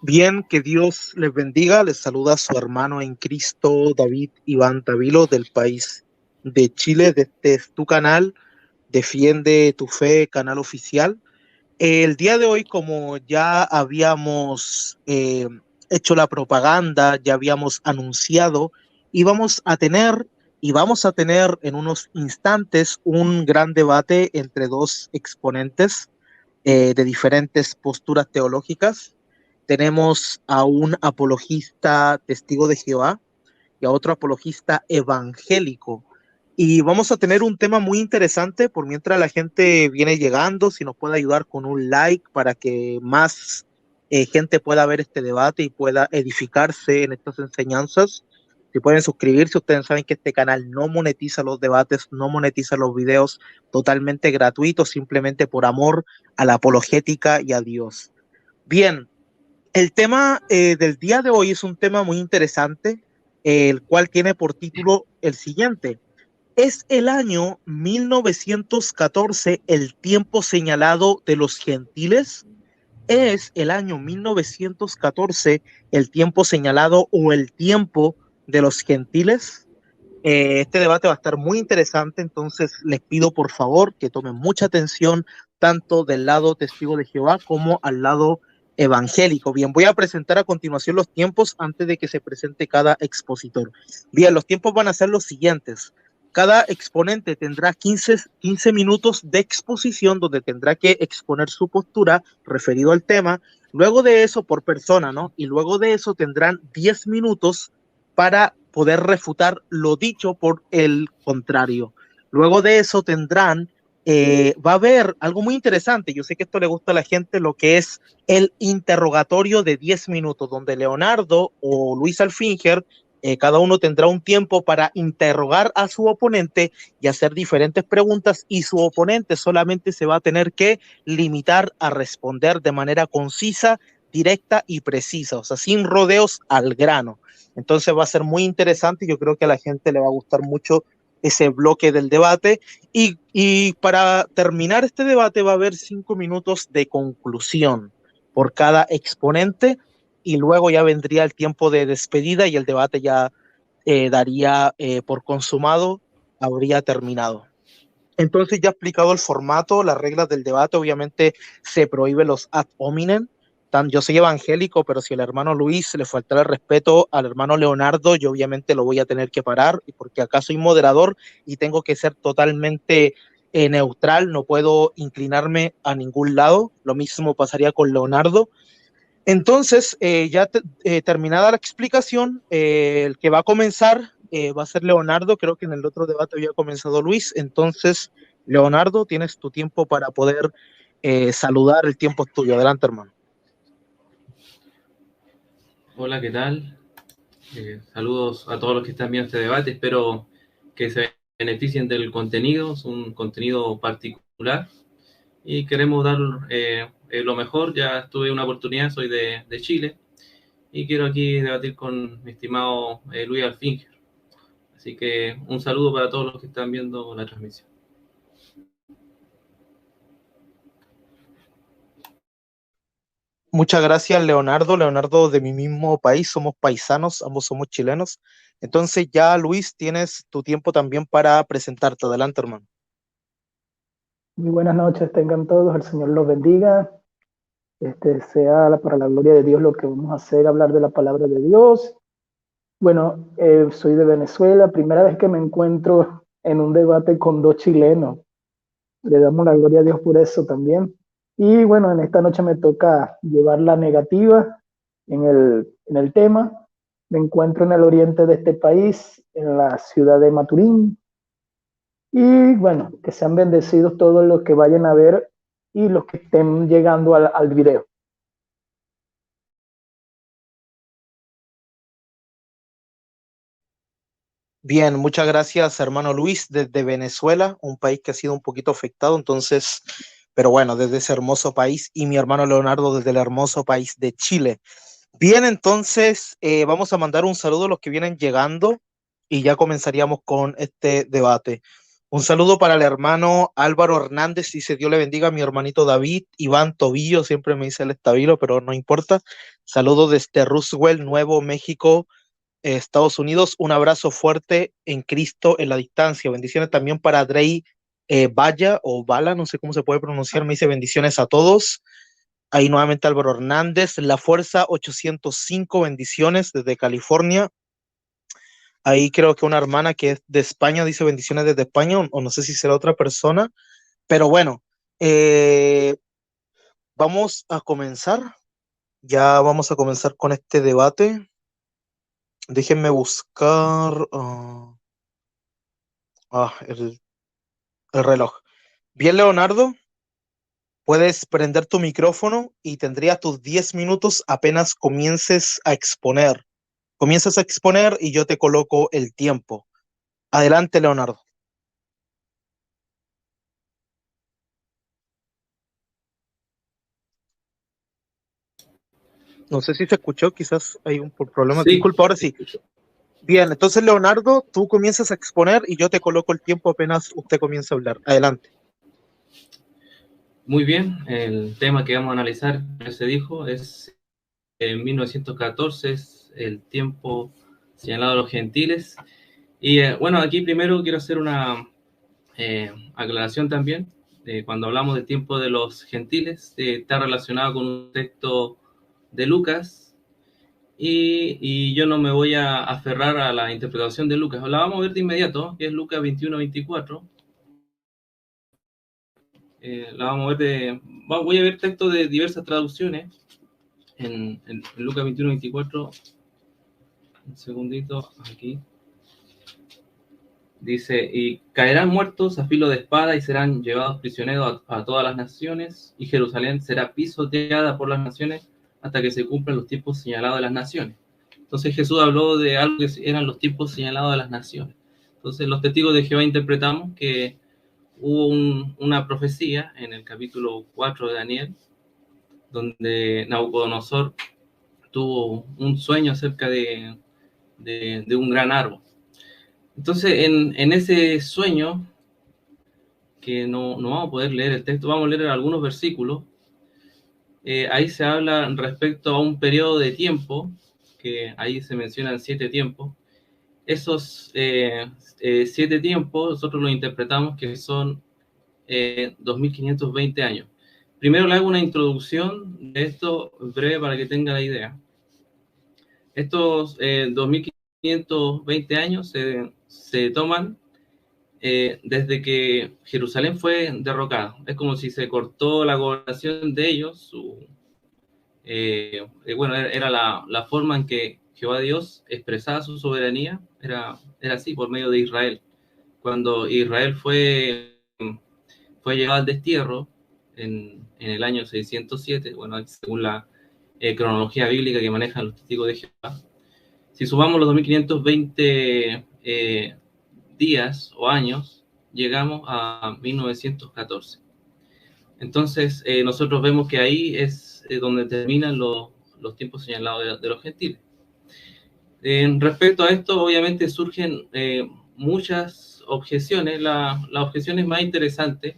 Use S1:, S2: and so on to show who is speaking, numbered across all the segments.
S1: Bien, que Dios les bendiga. Les saluda su hermano en Cristo, David Iván Tavilo, del país de Chile. De este es tu canal, Defiende tu Fe, canal oficial. El día de hoy, como ya habíamos hecho la propaganda, ya habíamos anunciado, íbamos a tener y vamos a tener en unos instantes un gran debate entre dos exponentes de diferentes posturas teológicas. Tenemos a un apologista testigo de Jehová y a otro apologista evangélico. Y vamos a tener un tema muy interesante por mientras la gente viene llegando, si nos puede ayudar con un like para que más gente pueda ver este debate y pueda edificarse en estas enseñanzas. Si pueden suscribirse, ustedes saben que este canal no monetiza los debates, no monetiza los videos, totalmente gratuitos, simplemente por amor a la apologética y a Dios. Bien, el tema del día de hoy es un tema muy interesante, el cual tiene por título el siguiente. ¿Es el año 1914 el tiempo señalado de los gentiles? ¿Es el año 1914 el tiempo señalado o el tiempo de los gentiles? Este debate va a estar muy interesante, entonces les pido por favor que tomen mucha atención tanto del lado testigo de Jehová como al lado evangélico. Bien, voy a presentar a continuación los tiempos antes de que se presente cada expositor. Bien, los tiempos van a ser los siguientes. Cada exponente tendrá 15 minutos de exposición donde tendrá que exponer su postura referido al tema. Luego de eso, por persona, ¿no? Y luego de eso tendrán 10 minutos para poder refutar lo dicho por el contrario. Luego de eso va a haber algo muy interesante, yo sé que esto le gusta a la gente, lo que es el interrogatorio de 10 minutos, donde Leonardo o Luis Alfinger, cada uno tendrá un tiempo para interrogar a su oponente y hacer diferentes preguntas, y su oponente solamente se va a tener que limitar a responder de manera concisa, directa y precisa, o sea, sin rodeos, al grano. Entonces va a ser muy interesante y yo creo que a la gente le va a gustar mucho ese bloque del debate. Y para terminar este debate va a haber 5 minutos de conclusión por cada exponente y luego ya vendría el tiempo de despedida y el debate ya daría por consumado, habría terminado. Entonces, ya explicado el formato, las reglas del debate, obviamente se prohíben los ad hominem. Yo soy evangélico, pero si el hermano Luis le faltara el respeto al hermano Leonardo, yo obviamente lo voy a tener que parar, porque acá soy moderador y tengo que ser totalmente neutral, no puedo inclinarme a ningún lado. Lo mismo pasaría con Leonardo. Entonces, terminada la explicación, el que va a comenzar va a ser Leonardo. Creo que en el otro debate había comenzado Luis. Entonces, Leonardo, tienes tu tiempo para poder saludar. El tiempo es tuyo. Adelante, hermano.
S2: Hola, ¿qué tal? Saludos a todos los que están viendo este debate. Espero que se beneficien del contenido. Es un contenido particular y queremos dar lo mejor. Ya tuve una oportunidad, soy de Chile y quiero aquí debatir con mi estimado Luis Alfinger. Así que un saludo para todos los que están viendo la transmisión.
S1: Muchas gracias, Leonardo. Leonardo, de mi mismo país, somos paisanos, ambos somos chilenos. Entonces, ya, Luis, tienes tu tiempo también para presentarte. Adelante, hermano.
S3: Muy buenas noches, tengan todos, el Señor los bendiga. Sea para la gloria de Dios lo que vamos a hacer, hablar de la palabra de Dios. Bueno, soy de Venezuela, primera vez que me encuentro en un debate con dos chilenos. Le damos la gloria a Dios por eso también. Y bueno, en esta noche me toca llevar la negativa en el tema. Me encuentro en el oriente de este país, en la ciudad de Maturín. Y bueno, que sean bendecidos todos los que vayan a ver y los que estén llegando al video.
S1: Bien, muchas gracias, hermano Luis, desde Venezuela, un país que ha sido un poquito afectado, entonces, pero bueno, desde ese hermoso país, y mi hermano Leonardo desde el hermoso país de Chile. Bien, entonces, vamos a mandar un saludo a los que vienen llegando y ya comenzaríamos con este debate. Un saludo para el hermano Álvaro Hernández, dice Dios le bendiga a mi hermanito David, Iván Tobillo, siempre me dice el estabilo, pero no importa. Saludo desde Roswell, Nuevo México, Estados Unidos. Un abrazo fuerte en Cristo en la distancia. Bendiciones también para Drey Valla o Bala, no sé cómo se puede pronunciar, me dice bendiciones a todos. Ahí nuevamente Álvaro Hernández, La Fuerza 805, bendiciones desde California. Ahí creo que una hermana que es de España dice bendiciones desde España, o no sé si será otra persona, pero bueno, eh, vamos a comenzar. Ya vamos a comenzar con este debate. Déjenme buscar el reloj. Bien, Leonardo, puedes prender tu micrófono y tendrías tus 10 minutos apenas comiences a exponer. Comienzas a exponer y yo te coloco el tiempo. Adelante, Leonardo. No sé si se escuchó, quizás hay un problema.
S2: Sí,
S1: Disculpa, ahora sí. Bien, entonces, Leonardo, tú comienzas a exponer y yo te coloco el tiempo apenas usted comienza a hablar. Adelante.
S2: muy bien. El tema que vamos a analizar, ya se dijo, es en 1914, es el tiempo señalado a los gentiles. Y bueno, aquí primero quiero hacer una aclaración también. Cuando hablamos del tiempo de los gentiles, está relacionado con un texto de Lucas, y yo no me voy a aferrar a la interpretación de Lucas. La vamos a ver de inmediato, que es Lucas 21-24. La vamos a ver voy a ver textos de diversas traducciones en Lucas 21-24. Un segundito, aquí. Dice, y caerán muertos a filo de espada y serán llevados prisioneros a todas las naciones, y Jerusalén será pisoteada por las naciones hasta que se cumplan los tiempos señalados de las naciones. Entonces Jesús habló de algo que eran los tiempos señalados de las naciones. Entonces los testigos de Jehová interpretamos que hubo una profecía en el capítulo 4 de Daniel, donde Nabucodonosor tuvo un sueño acerca de un gran árbol. Entonces, en ese sueño, que no vamos a poder leer el texto, vamos a leer algunos versículos. Ahí se habla respecto a un periodo de tiempo, que ahí se mencionan 7 tiempos. Esos 7 tiempos nosotros los interpretamos que son 2520 años. Primero le hago una introducción de esto breve para que tenga la idea. Estos 2520 años se toman desde que Jerusalén fue derrocada. Es como si se cortó la gobernación de ellos. Bueno, era la forma en que Jehová Dios expresaba su soberanía, era así, por medio de Israel. Cuando Israel fue llevado al destierro en el año 607, bueno, según la cronología bíblica que manejan los testigos de Jehová, si sumamos los 2520 días o años, llegamos a 1914. Entonces, nosotros vemos que ahí es donde terminan los tiempos señalados de los gentiles. Respecto a esto, obviamente surgen muchas objeciones. Las objeciones más interesantes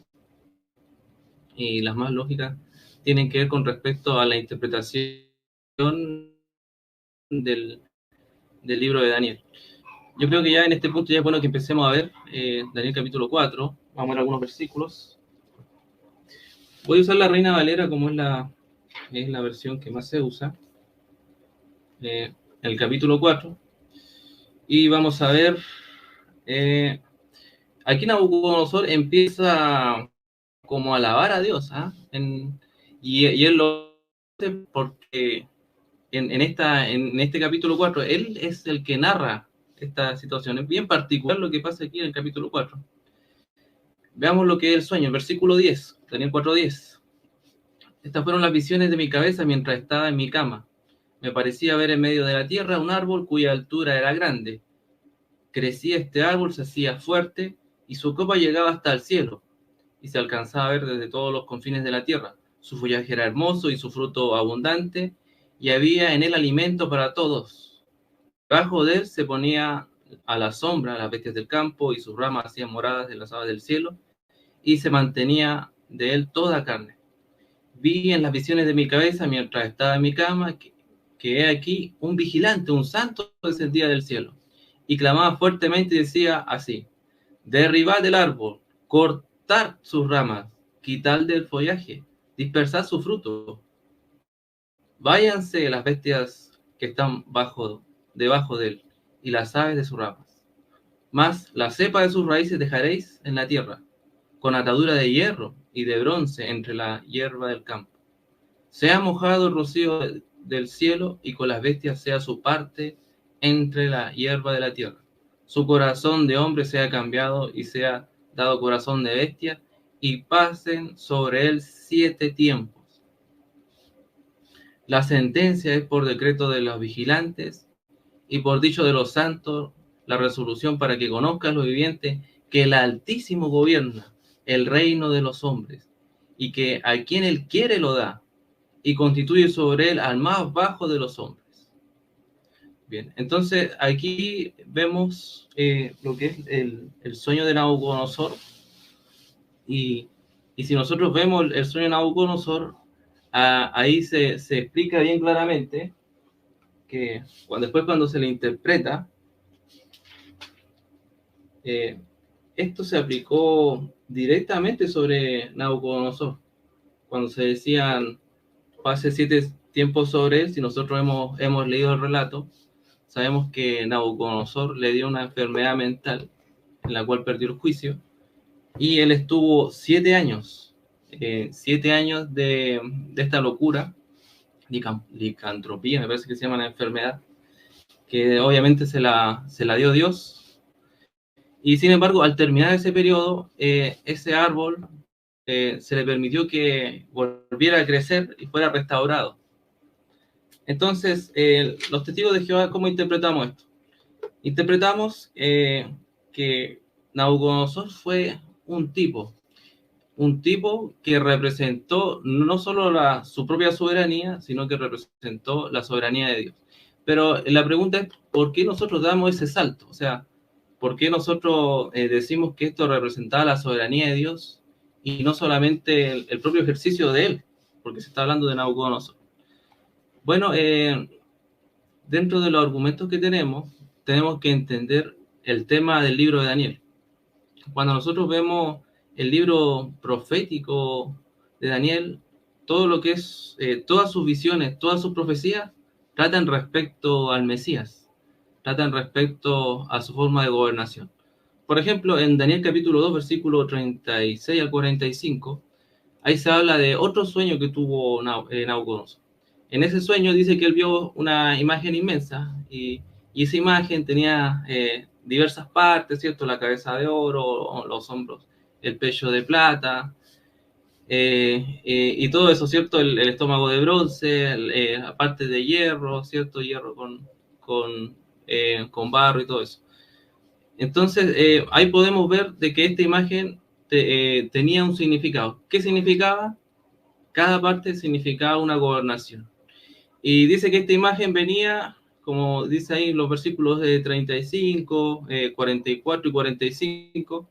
S2: y las más lógicas tienen que ver con respecto a la interpretación del libro de Daniel. Yo creo que ya en este punto ya es bueno que empecemos a ver Daniel capítulo 4. Vamos a ver algunos versículos. Voy a usar la Reina Valera como es la versión que más se usa. El capítulo 4. Y vamos a ver. Aquí Nabucodonosor empieza como a alabar a Dios. Y él lo hace porque en este capítulo 4, él es el que narra esta situación. Es bien particular lo que pasa aquí en el capítulo 4. Veamos lo que es el sueño, el versículo 10, Daniel 4:10. Estas fueron las visiones de mi cabeza mientras estaba en mi cama. Me parecía ver en medio de la tierra un árbol cuya altura era grande. Crecía este árbol, se hacía fuerte, y su copa llegaba hasta el cielo, y se alcanzaba a ver desde todos los confines de la tierra. Su follaje era hermoso y su fruto abundante, y había en él alimento para todos. Debajo de él se ponía a la sombra a las bestias del campo, y sus ramas hacían moradas en las aves del cielo, y se mantenía de él toda carne. Vi en las visiones de mi cabeza, mientras estaba en mi cama, que he aquí un vigilante, un santo, descendía del cielo, y clamaba fuertemente y decía así: derribad el árbol, cortad sus ramas, quitad del follaje, dispersad su fruto. Váyanse las bestias que están debajo de él, y las aves de sus ramas. Mas la cepa de sus raíces dejaréis en la tierra, con atadura de hierro y de bronce entre la hierba del campo. Sea mojado el rocío del cielo, y con las bestias sea su parte entre la hierba de la tierra. Su corazón de hombre sea cambiado y sea dado corazón de bestia, y pasen sobre él 7 tiempos. La sentencia es por decreto de los vigilantes y por dicho de los santos, la resolución para que conozcan los vivientes que el Altísimo gobierna el reino de los hombres, y que a quien él quiere lo da, y constituye sobre él al más bajo de los hombres. Bien, entonces aquí vemos lo que es el sueño de Nabucodonosor, y si nosotros vemos el sueño de Nabucodonosor, ahí se explica bien claramente que después cuando se le interpreta, esto se aplicó directamente sobre Nabucodonosor. Cuando se decían pase 7 tiempos sobre él, si nosotros hemos leído el relato, sabemos que Nabucodonosor le dio una enfermedad mental en la cual perdió el juicio, y él estuvo 7 años, 7 años de esta locura, licantropía, me parece que se llama la enfermedad, que obviamente se la dio Dios. Y sin embargo, al terminar ese periodo, ese árbol se le permitió que volviera a crecer y fuera restaurado. Entonces, los testigos de Jehová, ¿cómo interpretamos esto? Interpretamos que Nabucodonosor fue un tipo que representó no solo su propia soberanía, sino que representó la soberanía de Dios. Pero la pregunta es, ¿por qué nosotros damos ese salto? O sea, ¿por qué nosotros decimos que esto representaba la soberanía de Dios y no solamente el propio ejercicio de él? Porque se está hablando de Nabucodonosor. Bueno, dentro de los argumentos que tenemos que entender el tema del libro de Daniel. Cuando nosotros vemos el libro profético de Daniel, todo lo que es, todas sus visiones, todas sus profecías, tratan respecto al Mesías, tratan respecto a su forma de gobernación. Por ejemplo, en Daniel capítulo 2, versículo 36 al 45, ahí se habla de otro sueño que tuvo Nabucodonosor. En ese sueño dice que él vio una imagen inmensa, y esa imagen tenía diversas partes, ¿cierto? La cabeza de oro, los hombros, el pecho de plata, y todo eso, ¿cierto? El estómago de bronce, la parte de hierro, ¿cierto? Hierro con barro y todo eso. Entonces, ahí podemos ver de que esta imagen tenía un significado. ¿Qué significaba? Cada parte significaba una gobernación. Y dice que esta imagen venía, como dice ahí en los versículos de 35, 44 y 45,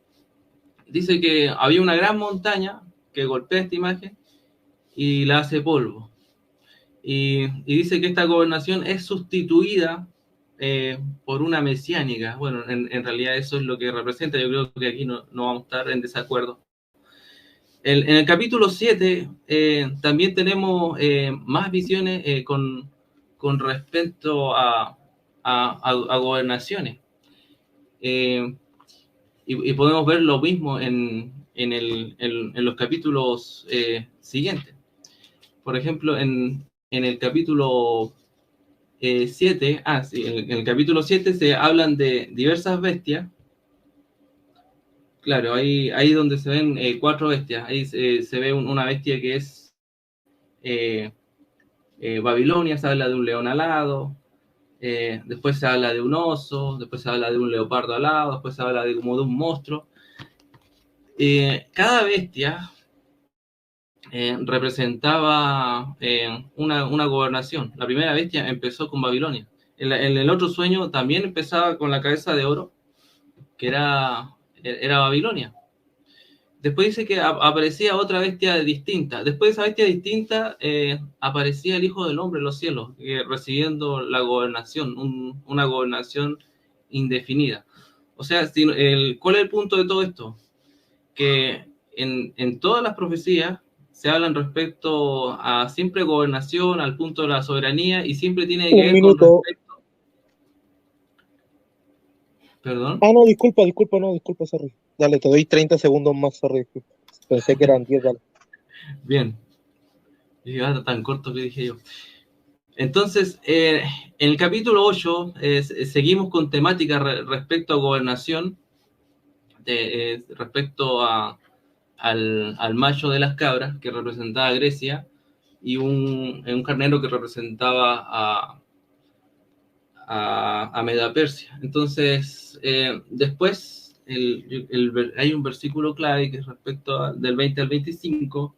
S2: dice que había una gran montaña que golpea esta imagen y la hace polvo. Y dice que esta gobernación es sustituida por una mesiánica. Bueno, en realidad eso es lo que representa. Yo creo que aquí no vamos a estar en desacuerdo. En el capítulo 7 también tenemos más visiones con respecto a gobernaciones. Y podemos ver lo mismo en los capítulos siguientes. Por ejemplo, en el capítulo 7, en el capítulo 7 se hablan de diversas bestias. Claro, ahí donde se ven 4 bestias. Ahí se ve una bestia que es Babilonia, se habla de un león alado, después se habla de un oso, después se habla de un leopardo alado, después se habla como de un monstruo. Cada bestia representaba una gobernación. La primera bestia empezó con Babilonia. en el otro sueño también empezaba con la cabeza de oro, que era Babilonia. Después dice que aparecía otra bestia distinta. Después de esa bestia distinta aparecía el Hijo del Hombre en los cielos, recibiendo la gobernación, una gobernación indefinida. O sea, ¿cuál es el punto de todo esto? Que en todas las profecías se hablan respecto a siempre gobernación, al punto de la soberanía, y siempre tiene que ver con respecto... ¿Perdón?
S1: No, disculpa, sorry. Dale, te doy 30 segundos más, sorry. Disculpa. Pensé que eran 10, dale.
S2: Bien. Y tan corto que dije yo. Entonces, en el capítulo 8 seguimos con temática respecto a gobernación, respecto al macho de las cabras, que representaba a Grecia, y un carnero que representaba a Media Persia. Entonces, después hay un versículo clave que es respecto del 20 al 25,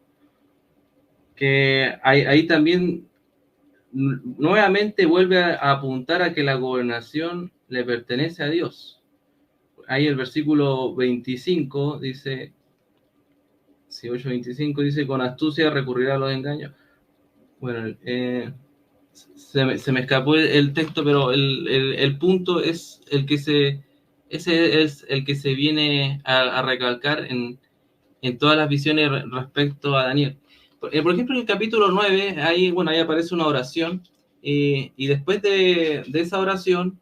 S2: que ahí también nuevamente vuelve a apuntar a que la gobernación le pertenece a Dios. Ahí el versículo 25 dice, 8:25 dice, con astucia recurrirá a los engaños. Bueno, se me escapó el texto, pero el punto es el que ese es el que se viene a recalcar en todas las visiones respecto a Daniel. Por ejemplo, en el capítulo 9, ahí aparece una oración, y después de esa oración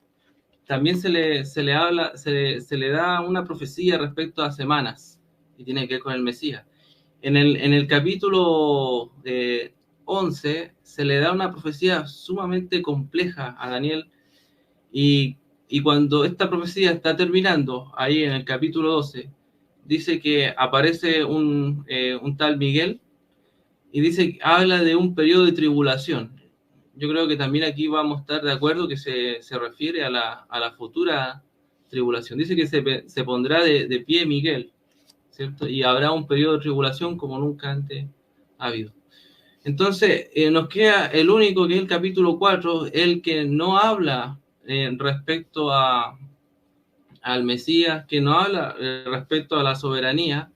S2: también se le da una profecía respecto a semanas, y tiene que ver con el Mesías. En el capítulo 11 se le da una profecía sumamente compleja a Daniel, y cuando esta profecía está terminando, ahí en el capítulo 12, dice que aparece un tal Miguel, y habla de un periodo de tribulación. Yo creo que también aquí vamos a estar de acuerdo que se refiere a la futura tribulación. Dice que se pondrá de pie Miguel, ¿cierto? Y habrá un periodo de tribulación como nunca antes ha habido. Entonces, nos queda el único, que es el capítulo 4, el que no habla respecto al Mesías, que no habla respecto a la soberanía.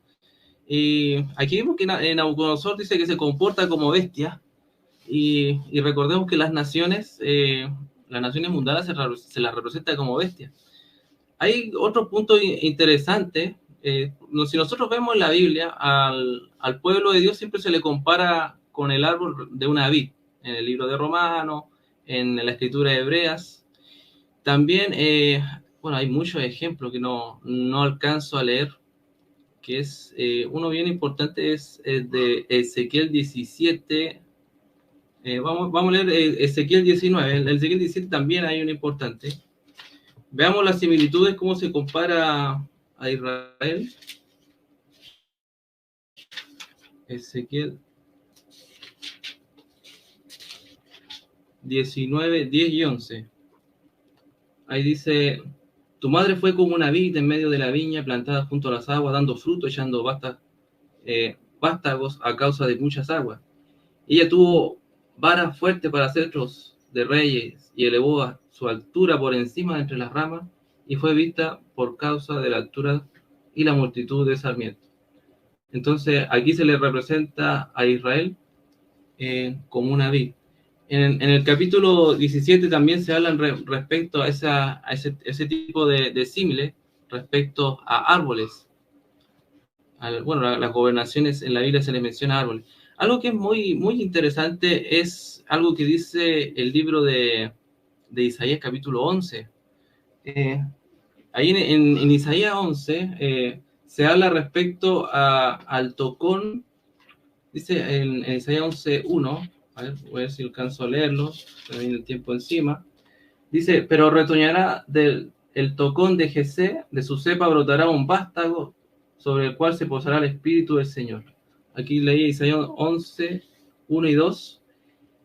S2: Y aquí vemos que Nabucodonosor dice que se comporta como bestia, y recordemos que las naciones mundanas se las representa como bestias. Hay otro punto interesante. Si nosotros vemos en la Biblia, al pueblo de Dios siempre se le compara con el árbol de una vid, en el libro de Romanos, en la escritura de Hebreas. También, hay muchos ejemplos que no alcanzo a leer, que es uno bien importante, es de Ezequiel 17. Vamos a leer Ezequiel 19. En Ezequiel 17 también hay uno importante. Veamos las similitudes, cómo se compara a Israel. Ezequiel 19, 10 y 11. Ahí dice: tu madre fue como una vid en medio de la viña, plantada junto a las aguas, dando fruto, echando vástagos a causa de muchas aguas. Ella tuvo vara fuerte para cetros de reyes, y elevó a su altura por encima de entre las ramas, y fue vista por causa de la altura y la multitud de sarmientos. Entonces, aquí se le representa a Israel como una vid. En el capítulo 17 también se habla respecto a ese tipo de símile respecto a árboles. Las gobernaciones en la Biblia se les menciona árboles. Algo que es muy, muy interesante es algo que dice el libro de Isaías capítulo 11. Ahí en Isaías 11 se habla respecto al tocón. Dice en Isaías 11:1, a ver si alcanzo a leerlo, se me viene el tiempo encima. Dice: pero retoñará el tocón de Jesé, de su cepa brotará un vástago, sobre el cual se posará el Espíritu del Señor. Aquí leí Isaías 11:1 y 2.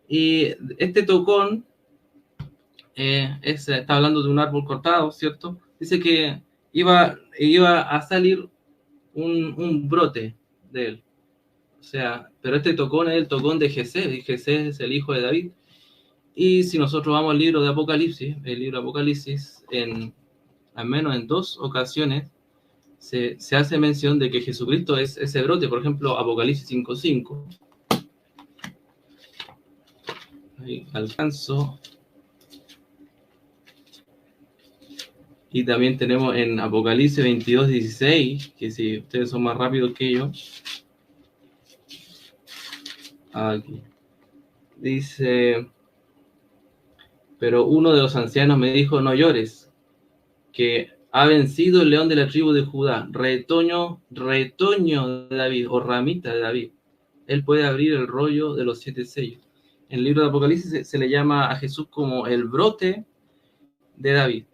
S2: Y este tocón está hablando de un árbol cortado, ¿cierto? Dice que iba a salir un brote de él. O sea, pero este tocón es el tocón de Jesé, y Jesé es el hijo de David. Y si nosotros vamos al libro de Apocalipsis, el libro de Apocalipsis, al menos en 2 ocasiones, se hace mención de que Jesucristo es ese brote. Por ejemplo, Apocalipsis 5:5. Ahí alcanzo. Y también tenemos en Apocalipsis 22:16, que si ustedes son más rápidos que yo, aquí dice: pero uno de los ancianos me dijo, no llores, que ha vencido el león de la tribu de Judá, retoño de David, o ramita de David. Él puede abrir el rollo de los 7 sellos. En el libro de Apocalipsis se le llama a Jesús como el brote de David.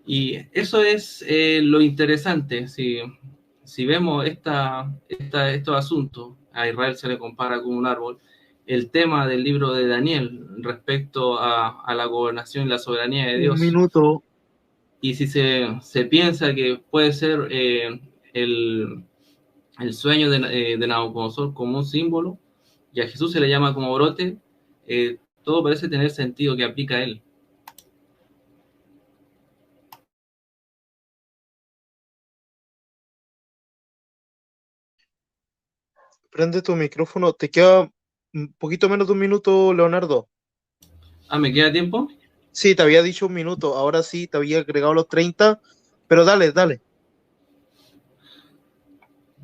S2: Y eso es lo interesante. Si vemos estos asuntos, a Israel se le compara con un árbol. El tema del libro de Daniel respecto a la gobernación y la soberanía de Dios.
S1: Un minuto.
S2: Y si se piensa que puede ser el sueño de Nabucodonosor como un símbolo, y a Jesús se le llama como brote, todo parece tener sentido que aplica a él.
S1: Prende tu micrófono. Te queda un poquito menos de un minuto, Leonardo.
S2: ¿Me queda tiempo?
S1: Sí, te había dicho un minuto. Ahora sí, te había agregado los 30. Pero dale.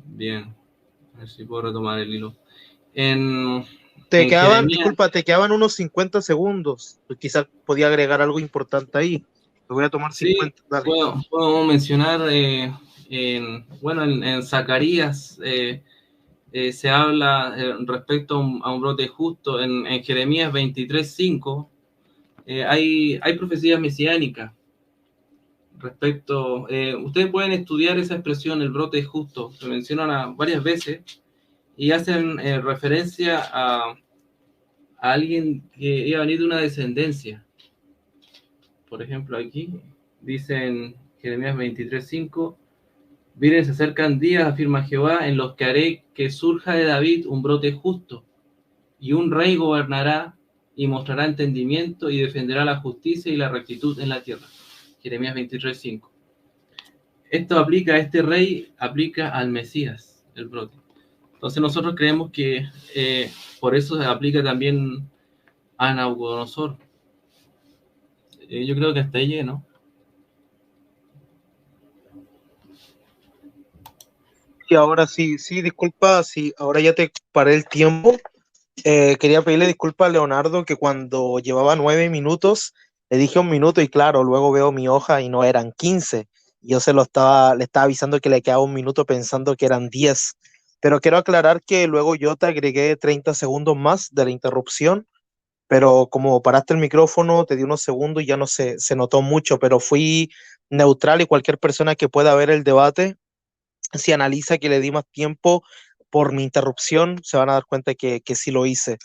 S2: Bien. A ver si puedo retomar el hilo.
S1: Te quedaban unos 50 segundos. Pues quizás podía agregar algo importante ahí. Te voy a tomar 50.
S2: Sí,
S1: Dale.
S2: puedo mencionar, en Zacarías se habla respecto a un brote justo. En Jeremías 23:5 hay profecías mesiánicas respecto. Ustedes pueden estudiar esa expresión, el brote justo. Se menciona varias veces y hacen referencia a alguien que iba a venir de una descendencia. Por ejemplo, aquí dice en Jeremías 23:5: miren, se acercan días, afirma Jehová, en los que haré que surja de David un brote justo, y un rey gobernará y mostrará entendimiento y defenderá la justicia y la rectitud en la tierra. Jeremías 23:5. Esto aplica a este rey, aplica al Mesías, el brote. Entonces nosotros creemos que por eso se aplica también a Nabucodonosor. Yo creo que hasta ahí lleno.
S1: Y ahora sí, disculpa, sí, ahora ya te paré el tiempo. Quería pedirle disculpas a Leonardo que cuando llevaba 9 minutos le dije un minuto y claro, luego veo mi hoja y no eran 15. Yo le estaba avisando que le quedaba un minuto pensando que eran 10. Pero quiero aclarar que luego yo te agregué 30 segundos más de la interrupción, pero como paraste el micrófono, te di unos segundos y ya no se notó mucho, pero fui neutral y cualquier persona que pueda ver el debate, si analiza que le di más tiempo por mi interrupción, se van a dar cuenta que sí lo hice.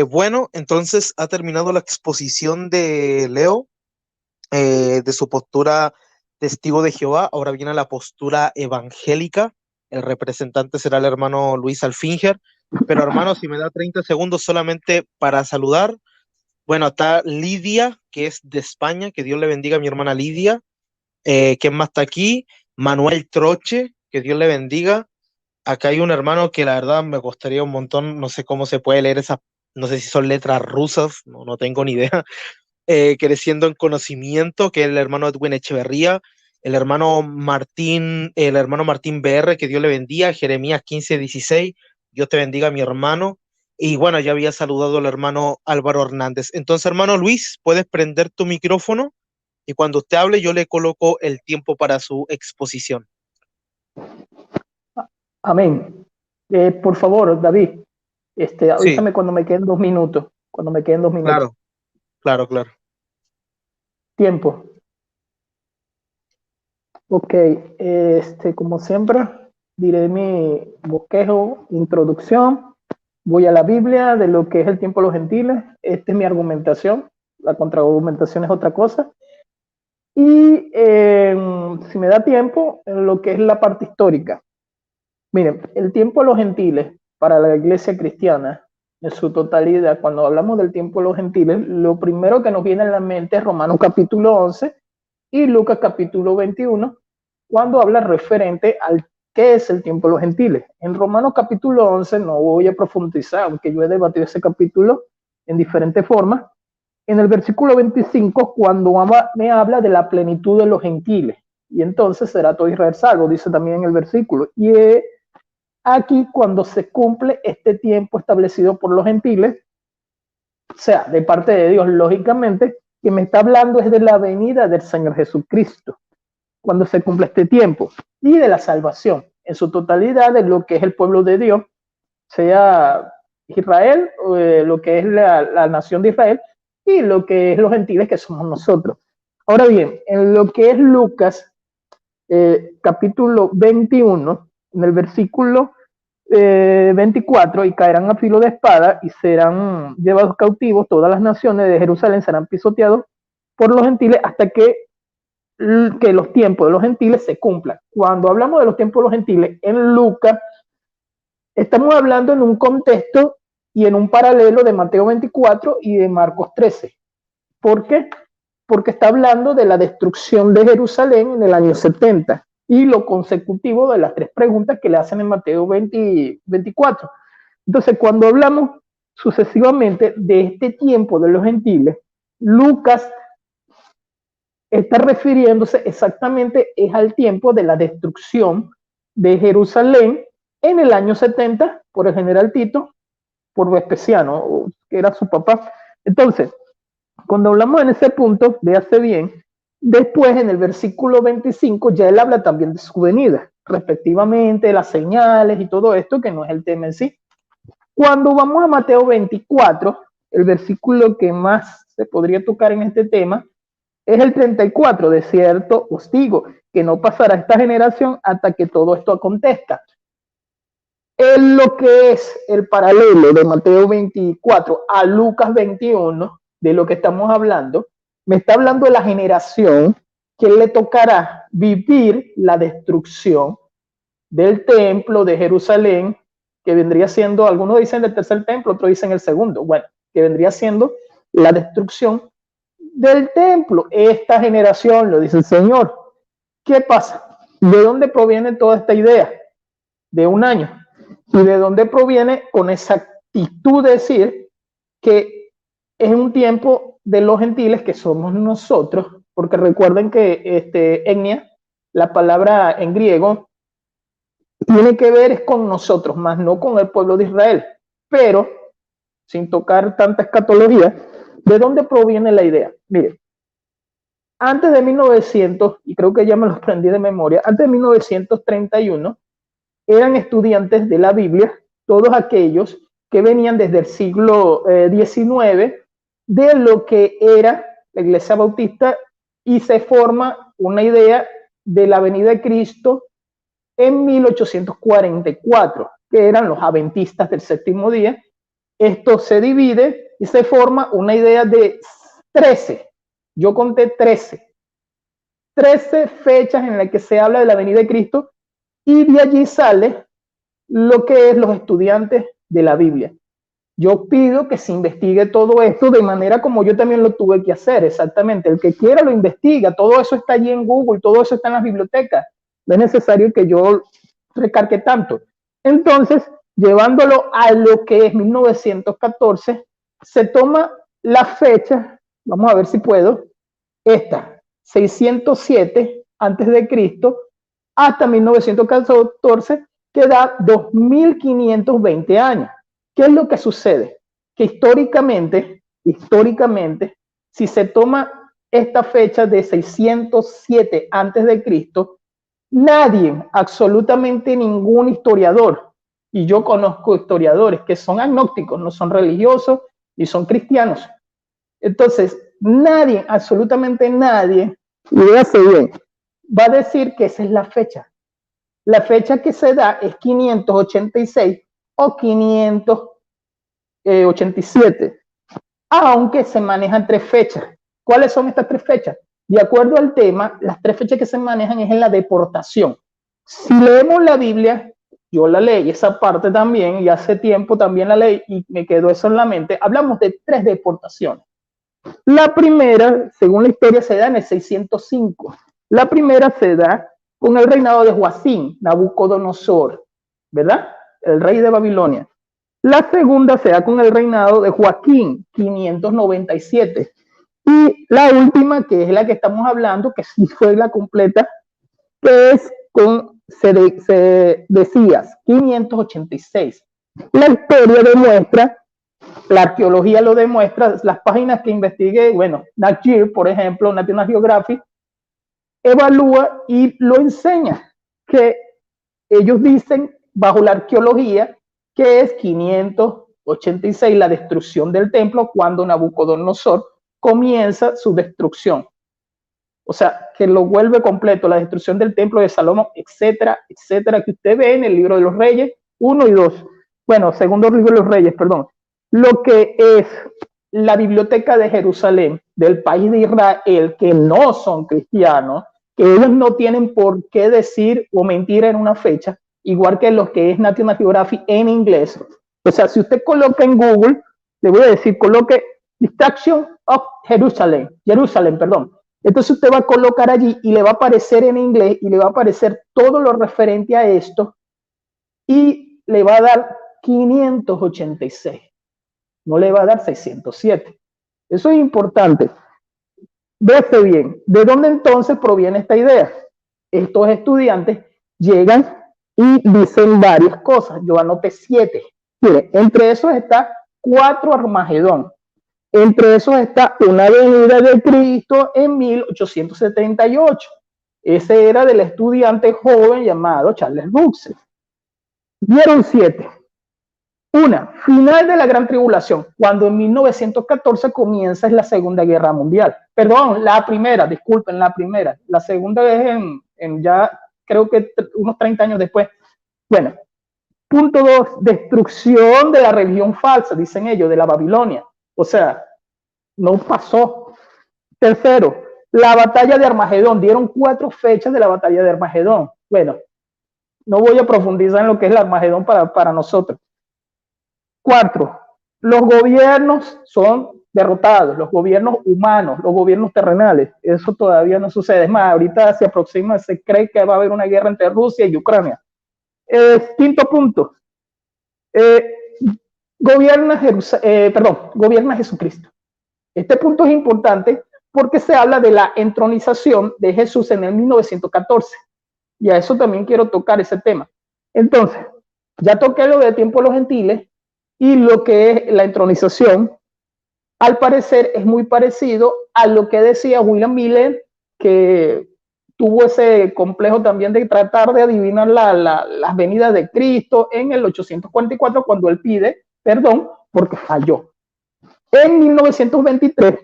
S1: Bueno, entonces ha terminado la exposición de Leo, de su postura testigo de Jehová. Ahora viene la postura evangélica. El representante será el hermano Luis Alfinger. Pero hermano, si me da 30 segundos solamente para saludar. Bueno, está Lidia, que es de España, que Dios le bendiga a mi hermana Lidia. ¿Quién más está aquí? Manuel Troche, que Dios le bendiga. Acá hay un hermano que la verdad me costaría un montón, no sé cómo se puede leer esas, no sé si son letras rusas, no tengo ni idea. Creciendo en conocimiento, que es el hermano Edwin Echeverría, el hermano Martín BR, que Dios le bendiga, Jeremías 15:16, Dios te bendiga, mi hermano. Y bueno, ya había saludado al hermano Álvaro Hernández. Entonces, hermano Luis, puedes prender tu micrófono y cuando usted hable, yo le coloco el tiempo para su exposición.
S3: Amén. Por favor, David, avísame
S1: Sí,
S3: cuando me queden 2 minutos. Cuando me queden 2 minutos.
S1: claro.
S3: Tiempo. Ok, como siempre, diré mi bosquejo, introducción. Voy a la Biblia de lo que es el tiempo de los gentiles. Esta es mi argumentación. La contraargumentación es otra cosa. Y si me da tiempo, en lo que es la parte histórica. Miren, el tiempo de los gentiles para la iglesia cristiana en su totalidad, cuando hablamos del tiempo de los gentiles, lo primero que nos viene a la mente es Romanos capítulo 11 y Lucas capítulo 21, cuando habla referente al qué es el tiempo de los gentiles. En Romanos capítulo 11 no voy a profundizar, aunque yo he debatido ese capítulo en diferentes formas. En el versículo 25, cuando me habla de la plenitud de los gentiles, y entonces será todo Israel salvo, dice también en el versículo. Y aquí cuando se cumple este tiempo establecido por los gentiles, o sea, de parte de Dios, lógicamente, que me está hablando es de la venida del Señor Jesucristo, cuando se cumple este tiempo, y de la salvación en su totalidad de lo que es el pueblo de Dios, sea Israel, lo que es la nación de Israel, y lo que es los gentiles que somos nosotros. Ahora bien, en lo que es Lucas, capítulo 21, en el versículo 24, y caerán a filo de espada y serán llevados cautivos, todas las naciones de Jerusalén serán pisoteados por los gentiles hasta que los tiempos de los gentiles se cumplan. Cuando hablamos de los tiempos de los gentiles en Lucas, estamos hablando en un contexto y en un paralelo de Mateo 24 y de Marcos 13. ¿Por qué? Porque está hablando de la destrucción de Jerusalén en el año 70 y lo consecutivo de las tres preguntas que le hacen en Mateo 24. Entonces, cuando hablamos sucesivamente de este tiempo de los gentiles, Lucas está refiriéndose exactamente es al tiempo de la destrucción de Jerusalén en el año 70 por el general Tito, por Vespasiano, que era su papá. Entonces, cuando hablamos en ese punto, véase bien, después en el versículo 25 ya él habla también de su venida, respectivamente, las señales y todo esto, que no es el tema en sí. Cuando vamos a Mateo 24, el versículo que más se podría tocar en este tema es el 34, de cierto os digo, que no pasará esta generación hasta que todo esto acontezca. En lo que es el paralelo de Mateo 24 a Lucas 21, de lo que estamos hablando, me está hablando de la generación que le tocará vivir la destrucción del templo de Jerusalén, que vendría siendo, algunos dicen del tercer templo, otros dicen el segundo, bueno, que vendría siendo la destrucción del templo. Esta generación, lo dice el Señor. ¿Qué pasa? ¿De dónde proviene toda esta idea? De un año. ¿Y de dónde proviene con exactitud decir que es un tiempo de los gentiles que somos nosotros? Porque recuerden que etnia, la palabra en griego, tiene que ver es con nosotros, más no con el pueblo de Israel. Pero, sin tocar tanta escatología, ¿de dónde proviene la idea? Miren, antes de 1900, y creo que ya me lo aprendí de memoria, antes de 1931, eran estudiantes de la Biblia, todos aquellos que venían desde el siglo XIX, de lo que era la Iglesia Bautista, y se forma una idea de la venida de Cristo en 1844, que eran los adventistas del séptimo día. Esto se divide y se forma una idea de 13. Yo conté 13 fechas en las que se habla de la venida de Cristo, y de allí sale lo que es los estudiantes de la Biblia. Yo pido que se investigue todo esto de manera como yo también lo tuve que hacer, exactamente. El que quiera lo investiga, todo eso está allí en Google, todo eso está en las bibliotecas. No es necesario que yo recargue tanto. Entonces, llevándolo a lo que es 1914, se toma la fecha, vamos a ver si puedo, esta, 607 antes de Cristo, hasta 1914, que da 2520 años. ¿Qué es lo que sucede? Que históricamente, si se toma esta fecha de 607 antes de Cristo, nadie, absolutamente ningún historiador, y yo conozco historiadores que son agnósticos, no son religiosos ni son cristianos. Entonces, nadie, absolutamente nadie, y véase bien, va a decir que esa es la fecha. La fecha que se da es 586 o 587, aunque se manejan tres fechas. ¿Cuáles son estas tres fechas? De acuerdo al tema, las tres fechas que se manejan es en la deportación. Si leemos la Biblia, yo la leí esa parte también y hace tiempo también la leí y me quedó eso en la mente. Hablamos de 3 deportaciones. La primera, según la historia, se da en el 605. La primera se da con el reinado de Joacim, Nabucodonosor, ¿verdad? El rey de Babilonia. La segunda se da con el reinado de Joaquín, 597. Y la última, que es la que estamos hablando, que sí fue la completa, que es con Sedecías, 586. La historia demuestra, la arqueología lo demuestra, las páginas que investigué, bueno, Nat Geo, por ejemplo, National Geographic, evalúa y lo enseña, que ellos dicen, bajo la arqueología, que es 586 la destrucción del templo cuando Nabucodonosor comienza su destrucción. O sea, que lo vuelve completo, la destrucción del templo de Salomón, etcétera, etcétera, que usted ve en el libro de los Reyes 1 y 2. Bueno, segundo libro de los Reyes, perdón. Lo que es la biblioteca de Jerusalén, del país de Israel, que no son cristianos, que ellos no tienen por qué decir o mentir en una fecha, igual que lo que es National Geographic en inglés. O sea, si usted coloca en Google, le voy a decir, coloque Destruction of Jerusalem, perdón. Entonces usted va a colocar allí y le va a aparecer en inglés y le va a aparecer todo lo referente a esto y le va a dar 586. No le va a dar 607. Eso es importante. Véase bien, ¿de dónde entonces proviene esta idea? Estos estudiantes llegan y dicen varias cosas. Yo anoté 7. Mire, entre esos está 4 Armagedón. Entre esos está una venida de Cristo en 1878. Ese era del estudiante joven llamado Charles Russell. Dieron 7. Una, final de la Gran Tribulación, cuando en 1914 comienza la Segunda Guerra Mundial. Perdón, la primera, disculpen, la primera. La segunda es en ya, creo que unos 30 años después. Bueno, punto 2, destrucción de la religión falsa, dicen ellos, de la Babilonia. O sea, no pasó. Tercero, la batalla de Armagedón. Dieron 4 fechas de la batalla de Armagedón. Bueno, no voy a profundizar en lo que es el Armagedón para nosotros. 4, los gobiernos son derrotados, los gobiernos humanos, los gobiernos terrenales. Eso todavía no sucede. Es más, ahorita se aproxima, se cree que va a haber una guerra entre Rusia y Ucrania. Quinto punto, gobierna Jesucristo. Este punto es importante porque se habla de la entronización de Jesús en el 1914. Y a eso también quiero tocar ese tema. Entonces, ya toqué lo de tiempo de los gentiles y lo que es la entronización. Al parecer es muy parecido a lo que decía William Miller, que tuvo ese complejo también de tratar de adivinar las venidas de Cristo en el 844 cuando él pide perdón porque falló. En 1923,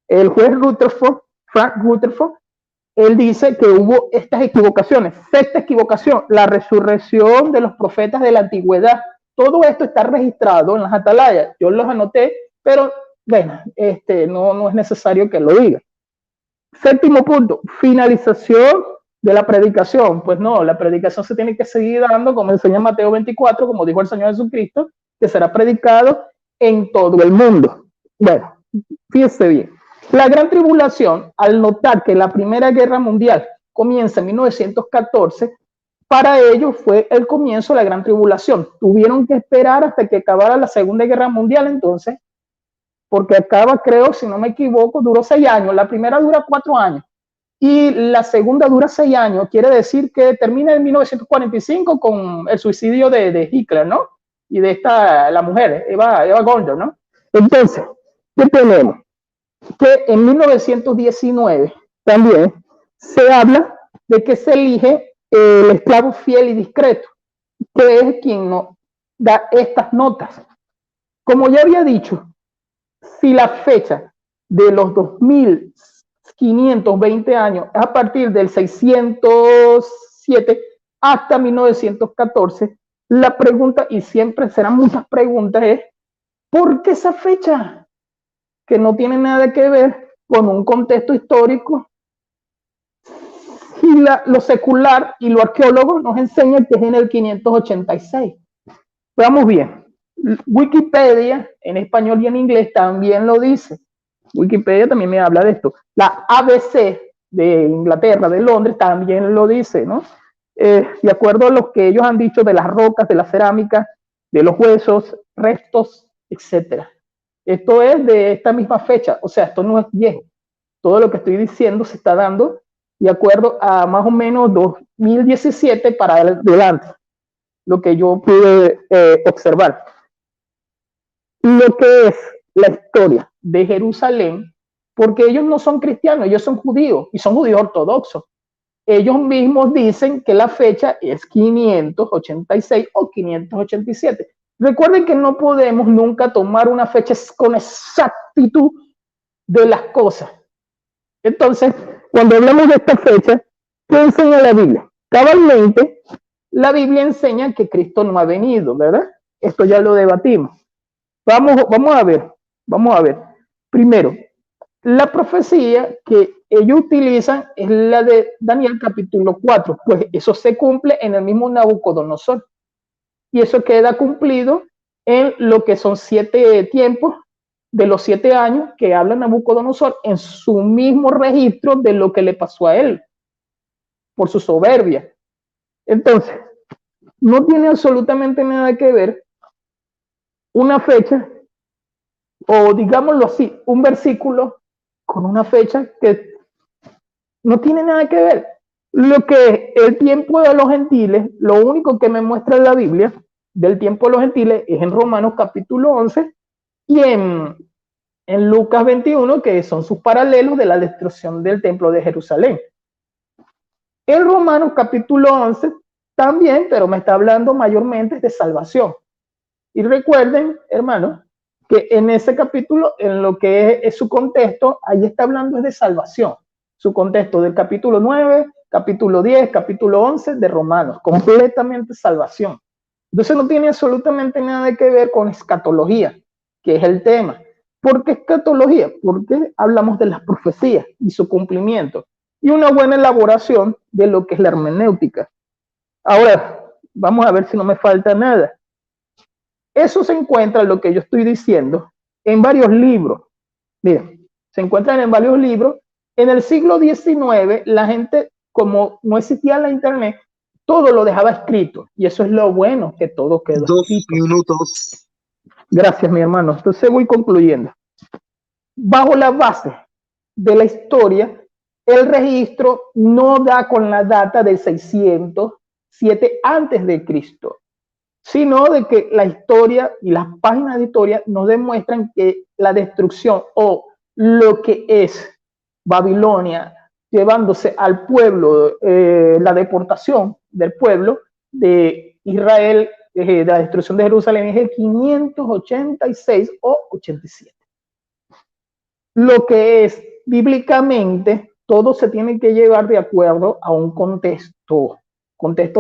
S3: el juez Frank Rutherford, él dice que hubo estas equivocaciones. Sexta equivocación, la resurrección de los profetas de la antigüedad. Todo esto está registrado en las atalayas. Yo los anoté, pero bueno, no es necesario que lo diga. Séptimo punto, finalización de la predicación. Pues no, la predicación se tiene que seguir dando, como enseña Mateo 24, como dijo el Señor Jesucristo, que será predicado en todo el mundo. Bueno, fíjese bien. La Gran Tribulación, al notar que la Primera Guerra Mundial comienza en 1914, para ellos fue el comienzo de la Gran Tribulación. Tuvieron que esperar hasta que acabara la Segunda Guerra Mundial entonces, porque acaba, creo, si no me equivoco, duró 6 años. La primera dura 4 años y la segunda dura 6 años. Quiere decir que termina en 1945 con el suicidio de Hitler, ¿no? Y de la mujer, Eva Goldberg, ¿no? Entonces, ¿qué tenemos? Que en 1919 también se habla de que se elige el esclavo fiel y discreto, que es quien nos da estas notas. Como ya había dicho, si la fecha de los 2520 años es a partir del 607 hasta 1914, la pregunta, y siempre serán muchas preguntas, es ¿por qué esa fecha? Que no tiene nada que ver con un contexto histórico si lo secular y lo arqueólogo nos enseñan que es en el 586. Veamos bien. Wikipedia, en español y en inglés, también lo dice. Wikipedia también me habla de esto. La ABC de Inglaterra, de Londres, también lo dice, ¿no? De acuerdo a lo que ellos han dicho de las rocas, de la cerámica, de los huesos, restos, etcétera. Esto es de esta misma fecha, o sea, esto no es viejo. Todo lo que estoy diciendo se está dando de acuerdo a más o menos 2017 para adelante, lo que yo pude observar. Lo que es la historia de Jerusalén, porque ellos no son cristianos, ellos son judíos y son judíos ortodoxos. Ellos mismos dicen que la fecha es 586 o 587. Recuerden que no podemos nunca tomar una fecha con exactitud de las cosas. Entonces, cuando hablamos de esta fecha, ¿qué enseña la Biblia? Cabalmente, la Biblia enseña que Cristo no ha venido, ¿verdad? Esto ya lo debatimos. Vamos a ver. Primero, la profecía que ellos utilizan es la de Daniel capítulo 4, pues eso se cumple en el mismo Nabucodonosor. Y eso queda cumplido en lo que son 7 tiempos de los 7 años que habla Nabucodonosor en su mismo registro de lo que le pasó a él por su soberbia. Entonces, no tiene absolutamente nada que ver una fecha, o digámoslo así, un versículo con una fecha que no tiene nada que ver. Lo que el tiempo de los gentiles, lo único que me muestra la Biblia del tiempo de los gentiles es en Romanos capítulo 11 y en Lucas 21, que son sus paralelos de la destrucción del templo de Jerusalén. En Romanos capítulo 11 también, pero me está hablando mayormente de salvación. Y recuerden, hermanos, que en ese capítulo, en lo que es su contexto, ahí está hablando de salvación. Su contexto del capítulo 9, capítulo 10, capítulo 11 de Romanos, completamente salvación. Entonces no tiene absolutamente nada que ver con escatología, que es el tema. ¿Por qué escatología? Porque hablamos de las profecías y su cumplimiento y una buena elaboración de lo que es la hermenéutica. Ahora, vamos a ver si no me falta nada. Eso se encuentra, lo que yo estoy diciendo, en varios libros. Miren, se encuentran en varios libros. En el siglo XIX, la gente, como no existía la internet, todo lo dejaba escrito. Y eso es lo bueno, que todo quedó
S1: 2
S3: escrito.
S1: minutos.
S3: Gracias, mi hermano. Entonces voy concluyendo. Bajo la base de la historia, el registro no da con la data del 607 antes de Cristo, sino de que la historia y las páginas de historia nos demuestran que la destrucción o lo que es Babilonia llevándose al pueblo, la deportación del pueblo de Israel, de la destrucción de Jerusalén es el 586 o 87. Lo que es bíblicamente, todo se tiene que llevar de acuerdo a un contexto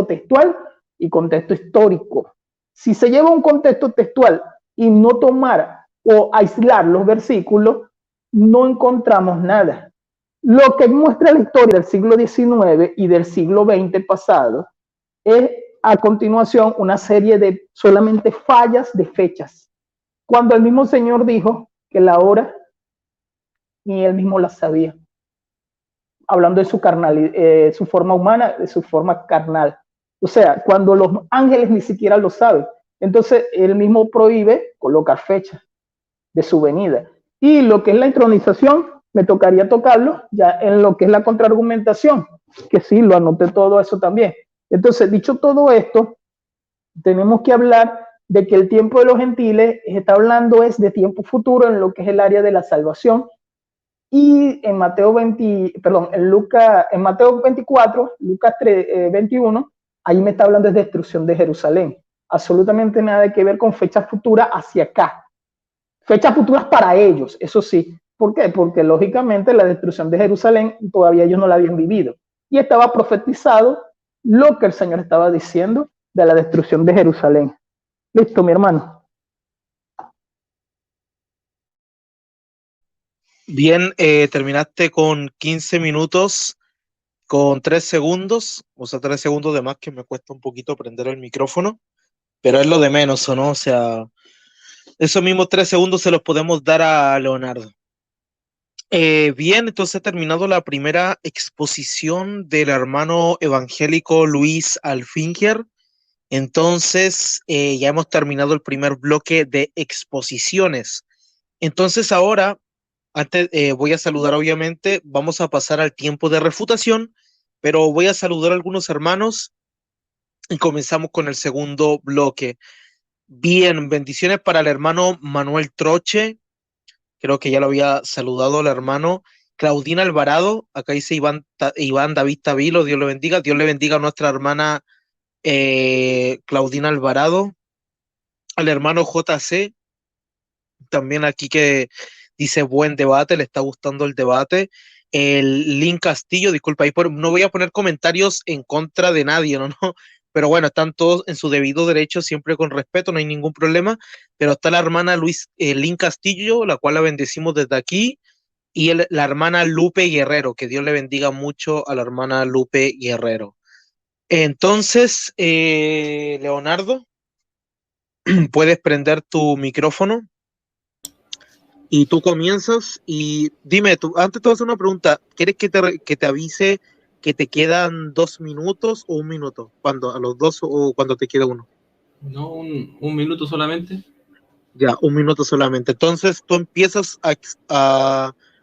S3: textual y contexto histórico. Si se lleva un contexto textual y no tomar o aislar los versículos, no encontramos nada. Lo que muestra la historia del siglo XIX y del siglo XX pasado es a continuación una serie de solamente fallas de fechas. Cuando el mismo Señor dijo que la hora ni él mismo la sabía. Hablando de su carnal, su forma humana, de su forma carnal. O sea, cuando los ángeles ni siquiera lo saben. Entonces, él mismo prohíbe colocar fecha de su venida. Y lo que es la entronización, me tocaría tocarlo ya en lo que es la contraargumentación, que sí, lo anoté todo eso también. Entonces, dicho todo esto, tenemos que hablar de que el tiempo de los gentiles está hablando es de tiempo futuro en lo que es el área de la salvación. Y en Mateo 20, perdón, en Mateo 24, Lucas 3, 21, ahí me está hablando de destrucción de Jerusalén. Absolutamente nada que ver con fechas futuras hacia acá. Fechas futuras para ellos, eso sí. ¿Por qué? Porque lógicamente la destrucción de Jerusalén todavía ellos no la habían vivido. Y estaba profetizado lo que el Señor estaba diciendo de la destrucción de Jerusalén. Listo, mi hermano.
S1: Bien, terminaste con 15 minutos con 3 segundos, o sea, 3 segundos de más que me cuesta un poquito prender el micrófono, pero es lo de menos, ¿o no? O sea, esos mismos 3 segundos se los podemos dar a Leonardo. Bien, entonces ha terminado la primera exposición del hermano evangélico Luis Alfinger. Entonces, ya hemos terminado el primer bloque de exposiciones. Entonces, ahora, antes voy a saludar, obviamente, vamos a pasar al tiempo de refutación, pero voy a saludar a algunos hermanos y comenzamos con el segundo bloque. Bien, bendiciones para el hermano Manuel Troche. Creo que ya lo había saludado el hermano Claudina Alvarado. Acá dice Iván David Tavilo, Dios le bendiga. Dios le bendiga a nuestra hermana Claudina Alvarado. Al hermano JC, también aquí que dice buen debate, le está gustando el debate. El Link Castillo, disculpa, ahí no voy a poner comentarios en contra de nadie, ¿no? Pero bueno, están todos en su debido derecho, siempre con respeto, no hay ningún problema. Pero está la hermana Link Castillo, la cual la bendecimos desde aquí, y la hermana Lupe Guerrero, que Dios le bendiga mucho a la hermana Lupe Guerrero. Entonces, Leonardo, puedes prender tu micrófono y tú comienzas y dime, antes te voy a hacer una pregunta, ¿quieres que te avise que te quedan 2 minutos o 1 minuto? ¿Cuándo? ¿A los 2 o cuando te queda 1?
S2: No, un minuto solamente.
S1: Ya, 1 minuto solamente. Entonces tú empiezas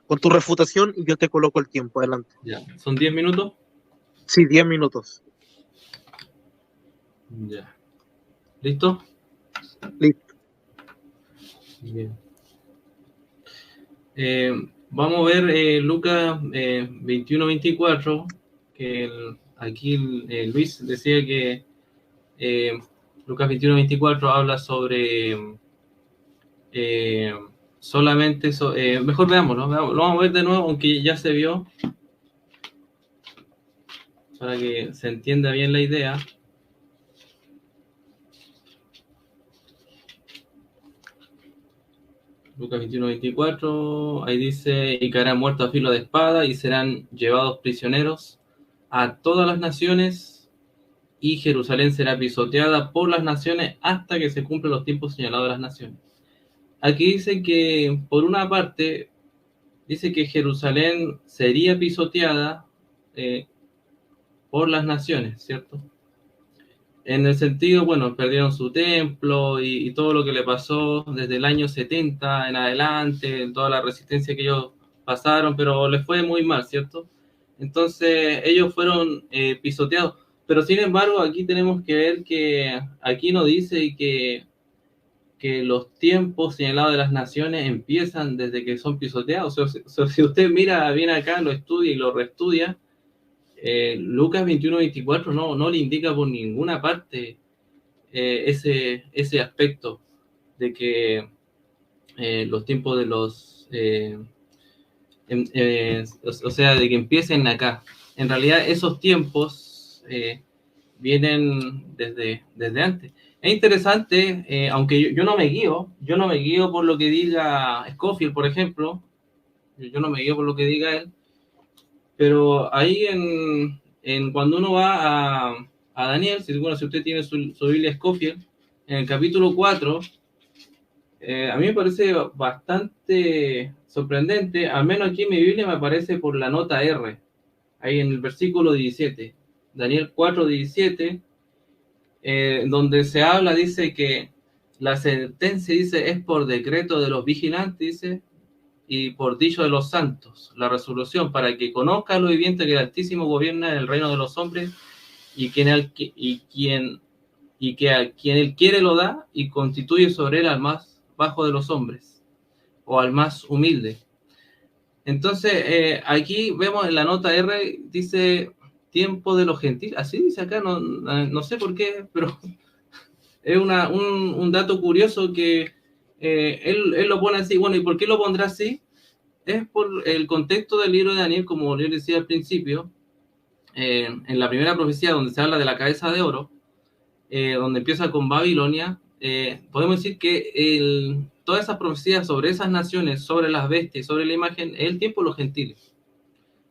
S1: con tu refutación y yo te coloco el tiempo. Adelante.
S2: Ya, ¿son 10 minutos?
S1: Sí, 10 minutos.
S2: Ya. ¿Listo?
S1: Listo.
S2: Bien. Vamos a ver Lucas 21-24, que aquí Luis decía que Lucas 21-24 habla sobre solamente, mejor veámoslo, lo vamos a ver de nuevo, aunque ya se vio, para que se entienda bien la idea. Lucas 21-24, ahí dice, y caerán muertos a filo de espada y serán llevados prisioneros a todas las naciones, y Jerusalén será pisoteada por las naciones hasta que se cumplan los tiempos señalados de las naciones. Aquí dice que, por una parte, dice que Jerusalén sería pisoteada por las naciones, ¿cierto? En el sentido, bueno, perdieron su templo y todo lo que le pasó desde el año 70 en adelante, toda la resistencia que ellos pasaron, pero les fue muy mal, ¿cierto? Entonces ellos fueron pisoteados. Pero sin embargo, aquí tenemos que ver que aquí no dice que los tiempos señalados de las naciones empiezan desde que son pisoteados. O sea, si usted mira bien acá, lo estudia y lo reestudia, Lucas 21-24 no le indica por ninguna parte ese aspecto de que los tiempos de los... o sea, de que empiecen acá. En realidad esos tiempos vienen desde antes. Es interesante, aunque yo no me guío por lo que diga Scofield, por ejemplo, yo no me guío por lo que diga él, pero ahí cuando uno va a Daniel, si usted tiene su Biblia Scofield, en el capítulo 4, a mí me parece bastante sorprendente, al menos aquí en mi Biblia me aparece por la nota R, ahí en el versículo 17, Daniel 4:17, donde se habla, dice que la sentencia, dice, es por decreto de los vigilantes, dice, y por dicho de los santos, la resolución para que conozca lo viviente que el Altísimo gobierna en el reino de los hombres y que a quien él quiere lo da y constituye sobre él al más bajo de los hombres o al más humilde. Entonces, aquí vemos en la nota R, dice tiempo de los gentiles, así dice acá, no sé por qué, pero es un dato curioso que él lo pone así. Bueno, ¿y por qué lo pondrá así? Es por el contexto del libro de Daniel, como yo decía al principio, en la primera profecía donde se habla de la cabeza de oro, donde empieza con Babilonia, podemos decir que todas esas profecías sobre esas naciones, sobre las bestias, sobre la imagen, es el tiempo de los gentiles.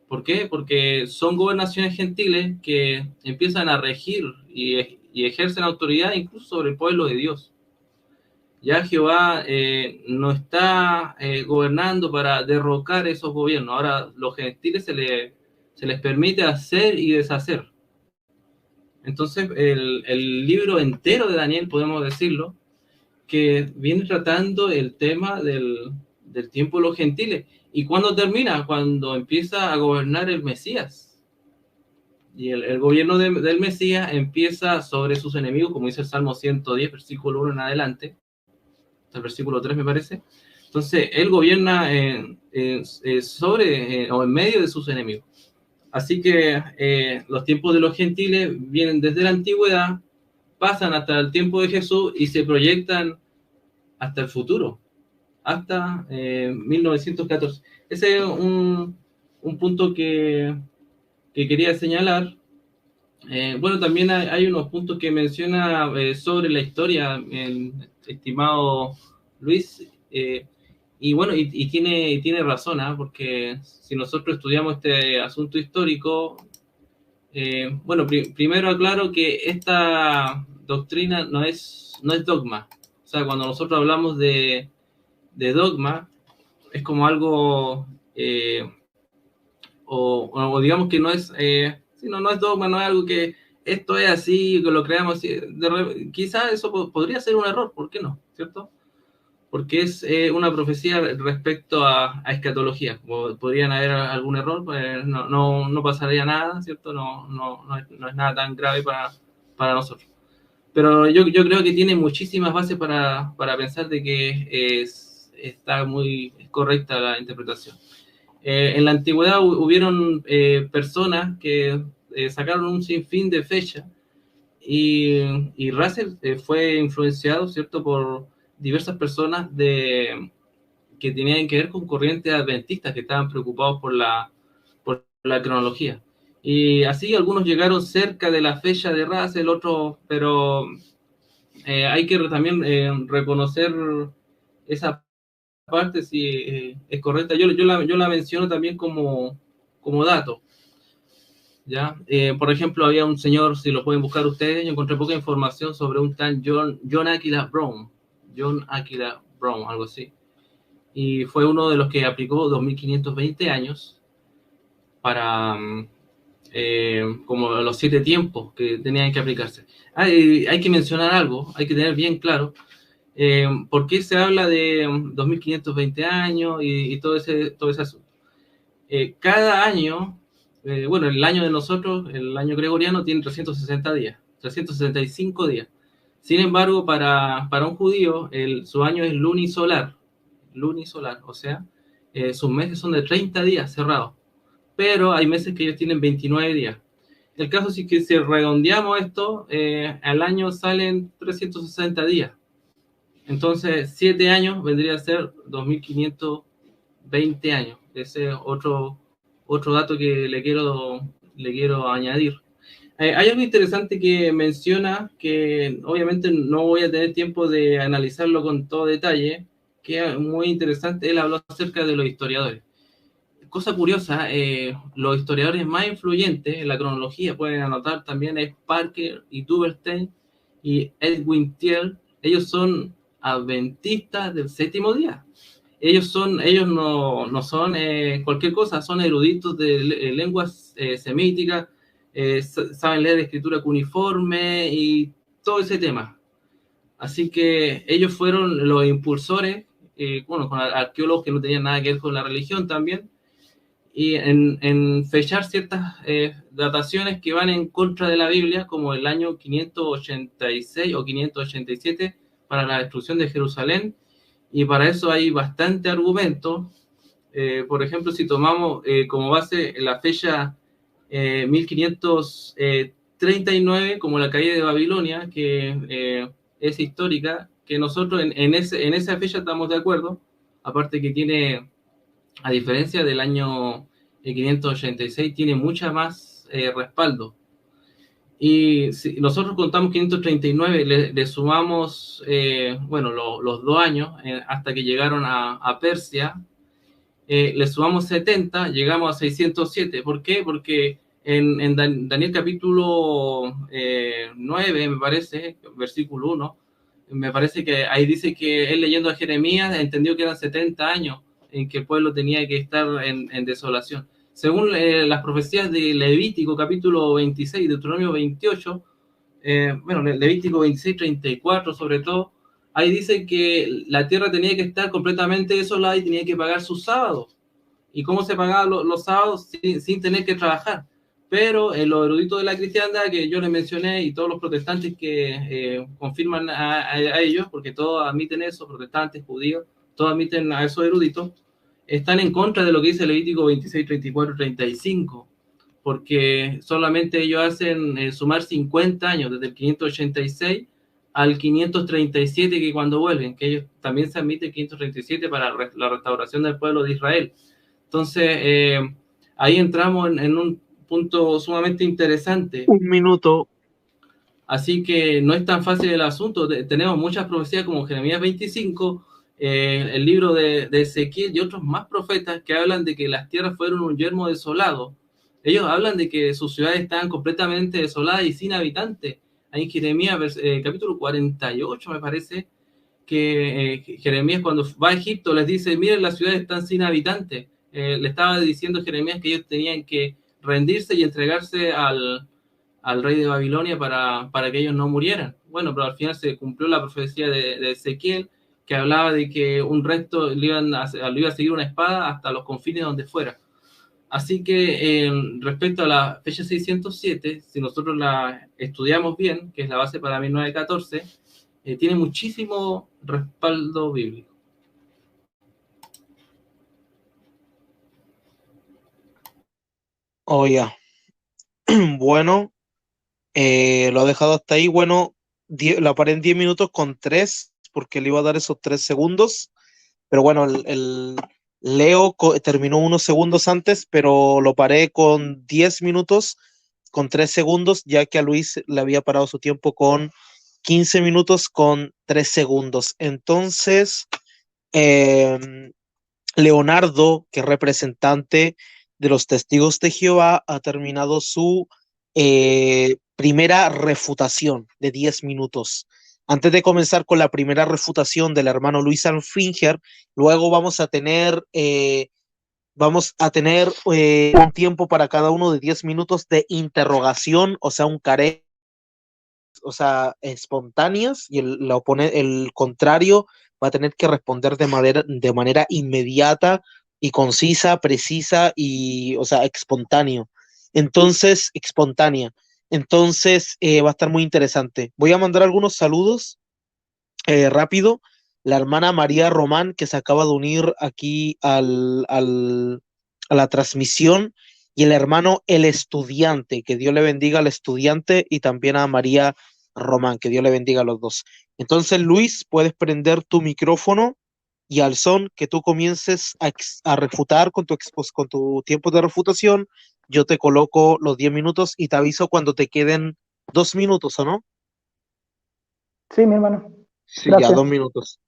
S2: ¿Por qué? Porque son gobernaciones gentiles que empiezan a regir y ejercen autoridad incluso sobre el pueblo de Dios. Ya Jehová no está gobernando para derrocar esos gobiernos. Ahora los gentiles se les permite hacer y deshacer. Entonces el libro entero de Daniel, podemos decirlo, que viene tratando el tema del tiempo de los gentiles. ¿Y cuándo termina? Cuando empieza a gobernar el Mesías. Y el gobierno del Mesías empieza sobre sus enemigos, como dice el Salmo 110, versículo 1 en adelante, hasta el versículo 3 me parece. Entonces, él gobierna sobre o en medio de sus enemigos. Así que los tiempos de los gentiles vienen desde la antigüedad, pasan hasta el tiempo de Jesús y se proyectan hasta el futuro, hasta 1914. Ese es un punto que quería señalar. Bueno, también hay unos puntos que menciona sobre la historia, el estimado Luis, y bueno, y tiene razón, porque si nosotros estudiamos este asunto histórico, bueno, primero aclaro que esta doctrina no es dogma. O sea, cuando nosotros hablamos de dogma, es como algo, o digamos que no es, no es dogma, no es algo que esto es así, que lo creamos así. Quizás eso podría ser un error, ¿por qué no? ¿Cierto? Porque es una profecía respecto a escatología. Podrían haber algún error, pues no pasaría nada, ¿cierto? No es nada tan grave para nosotros. Pero yo creo que tiene muchísimas bases para pensar de que está muy correcta la interpretación. En la antigüedad hubieron personas que sacaron un sinfín de fechas y Russell fue influenciado, ¿cierto?, por diversas personas que tenían que ver con corrientes adventistas que estaban preocupados por la cronología. Y así algunos llegaron cerca de la fecha de Russell, otros, pero hay que también reconocer esa parte si es correcta. Yo la menciono también como dato. ¿Ya? Por ejemplo, había un señor, si lo pueden buscar ustedes, yo encontré poca información sobre un tal John Aquila Brown, algo así. Y fue uno de los que aplicó 2520 años para como los 7 tiempos que tenían que aplicarse. Hay que mencionar algo, hay que tener bien claro por qué se habla de 2520 años y todo ese asunto. Cada año, bueno, el año de nosotros, el año gregoriano, tiene 360 días, 365 días. Sin embargo, para un judío, su año es lunisolar, o sea, sus meses son de 30 días cerrados, pero hay meses que ellos tienen 29 días. El caso es que si redondeamos esto, al año salen 360 días. Entonces, 7 años vendría a ser 2520 años. Ese es otro dato que le quiero añadir. Hay algo interesante que menciona, que obviamente no voy a tener tiempo de analizarlo con todo detalle, que es muy interesante. Él habló acerca de los historiadores. Cosa curiosa, los historiadores más influyentes en la cronología, pueden anotar también, es Parker y Duberstein y Edwin Thiel. Ellos son adventistas del séptimo día. Ellos no son cualquier cosa, son eruditos de lenguas semíticas, saben leer escritura cuneiforme y todo ese tema. Así que ellos fueron los impulsores, bueno, con arqueólogos que no tenían nada que ver con la religión también, y en fechar ciertas dataciones que van en contra de la Biblia, como el año 586 o 587 para la destrucción de Jerusalén, y para eso hay bastante argumento. Por ejemplo, si tomamos como base la fecha 1539 como la caída de Babilonia, que es histórica, que nosotros en esa fecha estamos de acuerdo, aparte que tiene, a diferencia del año 586, tiene mucha más respaldo. Y si nosotros contamos 539, le sumamos, bueno, los 2 años hasta que llegaron a Persia, le sumamos 70, llegamos a 607. ¿Por qué? Porque en Daniel capítulo 9, me parece, versículo 1, me parece que ahí dice que él, leyendo a Jeremías, entendió que eran 70 años en que el pueblo tenía que estar en desolación. Según las profecías de Levítico capítulo 26, Deuteronomio 28, bueno, Levítico 26, 34 sobre todo, ahí dice que la tierra tenía que estar completamente desolada y tenía que pagar sus sábados. ¿Y cómo se pagaban los sábados sin tener que trabajar? Pero los eruditos de la cristiandad que yo les mencioné, y todos los protestantes que confirman a ellos, porque todos admiten eso, protestantes, judíos, todos admiten a esos eruditos, están en contra de lo que dice Levítico 26, 34, 35, porque solamente ellos hacen sumar 50 años, desde el 586 al 537, que cuando vuelven, que ellos también se admiten 537 para la restauración del pueblo de Israel. Entonces, ahí entramos en un punto sumamente interesante.
S1: Un minuto.
S2: Así que no es tan fácil el asunto. Tenemos muchas profecías como Jeremías 25, el libro de Ezequiel y otros más profetas que hablan de que las tierras fueron un yermo desolado. Ellos hablan de que sus ciudades estaban completamente desoladas y sin habitantes. Ahí en Jeremías capítulo 48, me parece, que Jeremías, cuando va a Egipto, les dice: miren, las ciudades están sin habitantes. Le estaba diciendo Jeremías que ellos tenían que rendirse y entregarse al rey de Babilonia para que ellos no murieran. Bueno, pero al final se cumplió la profecía de Ezequiel, que hablaba de que un resto le iba a seguir una espada hasta los confines donde fuera. Así que respecto a la fecha 607, si nosotros la estudiamos bien, que es la base para 1914, tiene muchísimo respaldo bíblico.
S1: Oh, ya. Bueno, lo ha dejado hasta ahí. Bueno, la paré en 10 minutos con 3, porque le iba a dar esos 3 segundos. Pero bueno, el Leo terminó unos segundos antes, pero lo paré con 10 minutos, con 3 segundos, ya que a Luis le había parado su tiempo con 15 minutos con 3 segundos. Entonces, Leonardo, que es representante de los Testigos de Jehová, ha terminado su primera refutación de 10 minutos. Antes de comenzar con la primera refutación del hermano Luis Anfinger, luego vamos a tener un tiempo para cada uno de 10 minutos de interrogación, o sea, un care, o sea, espontáneas, y el contrario va a tener que responder de manera inmediata y concisa, precisa y, o sea, espontánea. Entonces, va a estar muy interesante. Voy a mandar algunos saludos rápido. La hermana María Román, que se acaba de unir aquí a la transmisión, y el hermano El Estudiante, que Dios le bendiga al estudiante, y también a María Román, que Dios le bendiga a los dos. Entonces, Luis, puedes prender tu micrófono, y al son que tú comiences a refutar con tu tiempo de refutación, yo te coloco los 10 minutos y te aviso cuando te queden 2 minutos, ¿o no?
S3: Sí, mi hermano.
S1: Sí, ya,
S3: Gracias.
S1: 2 minutos.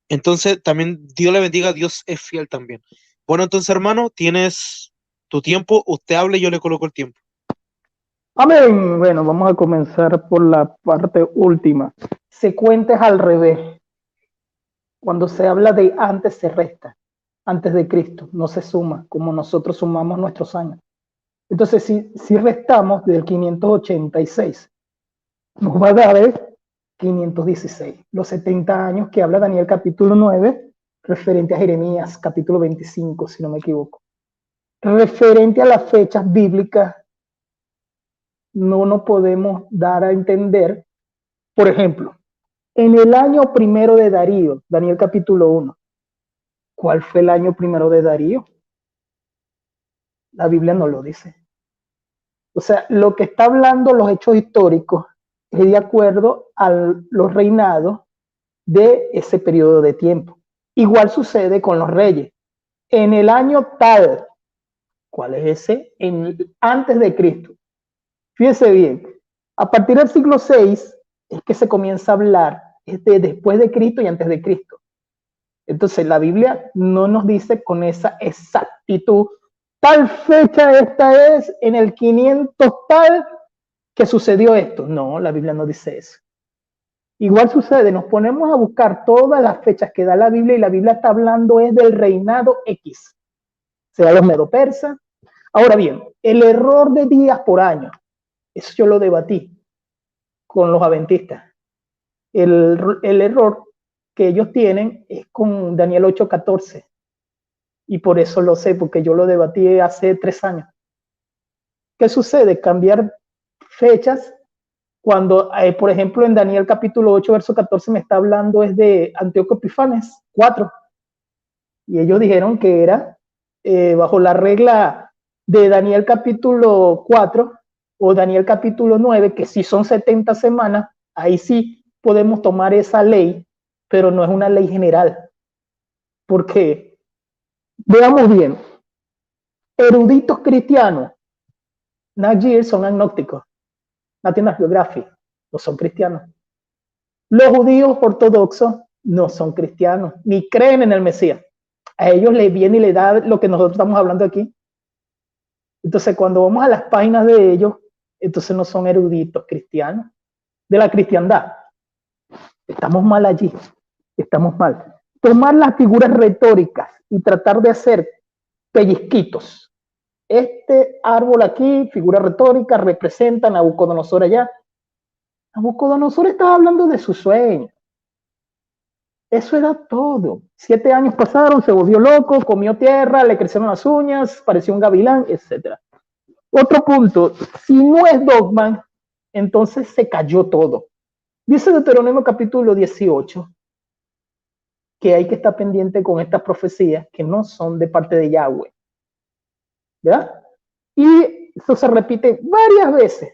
S1: Entonces, también Dios le bendiga, Dios es fiel también. Bueno, entonces, hermano, tienes tu tiempo, usted hable y yo le coloco el tiempo.
S3: Amén. Bueno, vamos a comenzar por la parte última. Se cuenta es al revés. Cuando se habla de antes, se resta. Antes de Cristo, no se suma, como nosotros sumamos nuestros años. Entonces, si restamos del 586, nos va a dar 516, los 70 años que habla Daniel capítulo 9, referente a Jeremías capítulo 25, si no me equivoco. Referente a las fechas bíblicas, no nos podemos dar a entender, por ejemplo, en el año primero de Darío, Daniel capítulo 1, ¿cuál fue el año primero de Darío? La Biblia no lo dice. O sea, lo que está hablando los hechos históricos es de acuerdo a los reinados de ese periodo de tiempo. Igual sucede con los reyes. En el año tal, ¿cuál es ese? Antes de Cristo. Fíjense bien, a partir del siglo VI es que se comienza a hablar de después de Cristo y antes de Cristo. Entonces la Biblia no nos dice con esa exactitud, tal fecha esta es en el 500 tal que sucedió esto. No, la Biblia no dice eso. Igual sucede, nos ponemos a buscar todas las fechas que da la Biblia y la Biblia está hablando es del reinado X, sea los medo-persas. Ahora bien, el error de días por año, eso yo lo debatí con los adventistas. El error que ellos tienen es con Daniel 8:14 y por eso lo sé, porque yo lo debatí hace 3 años. ¿Qué sucede? Cambiar fechas cuando, por ejemplo, en Daniel capítulo 8, verso 14 me está hablando es de Antíoco Epifanes 4 y ellos dijeron que era bajo la regla de Daniel capítulo 4 o Daniel capítulo 9, que si son 70 semanas, ahí sí podemos tomar esa ley, pero no es una ley general. Porque, veamos bien, eruditos cristianos, Nagir son agnósticos, National Geographic, no son cristianos. Los judíos ortodoxos no son cristianos, ni creen en el Mesías. A ellos les viene y les da lo que nosotros estamos hablando aquí. Entonces, cuando vamos a las páginas de ellos, entonces no son eruditos cristianos, de la cristiandad. Estamos mal allí, estamos mal. Tomar las figuras retóricas y tratar de hacer pellizquitos. Este árbol aquí, figura retórica, representa a Nabucodonosor allá. Nabucodonosor estaba hablando de su sueño. Eso era todo. 7 años pasaron, se volvió loco, comió tierra, le crecieron las uñas, pareció un gavilán, etc. Otro punto, si no es dogma, entonces se cayó todo. Dice Deuteronomio capítulo 18 que hay que estar pendiente con estas profecías que no son de parte de Yahweh. ¿Verdad? Y eso se repite varias veces.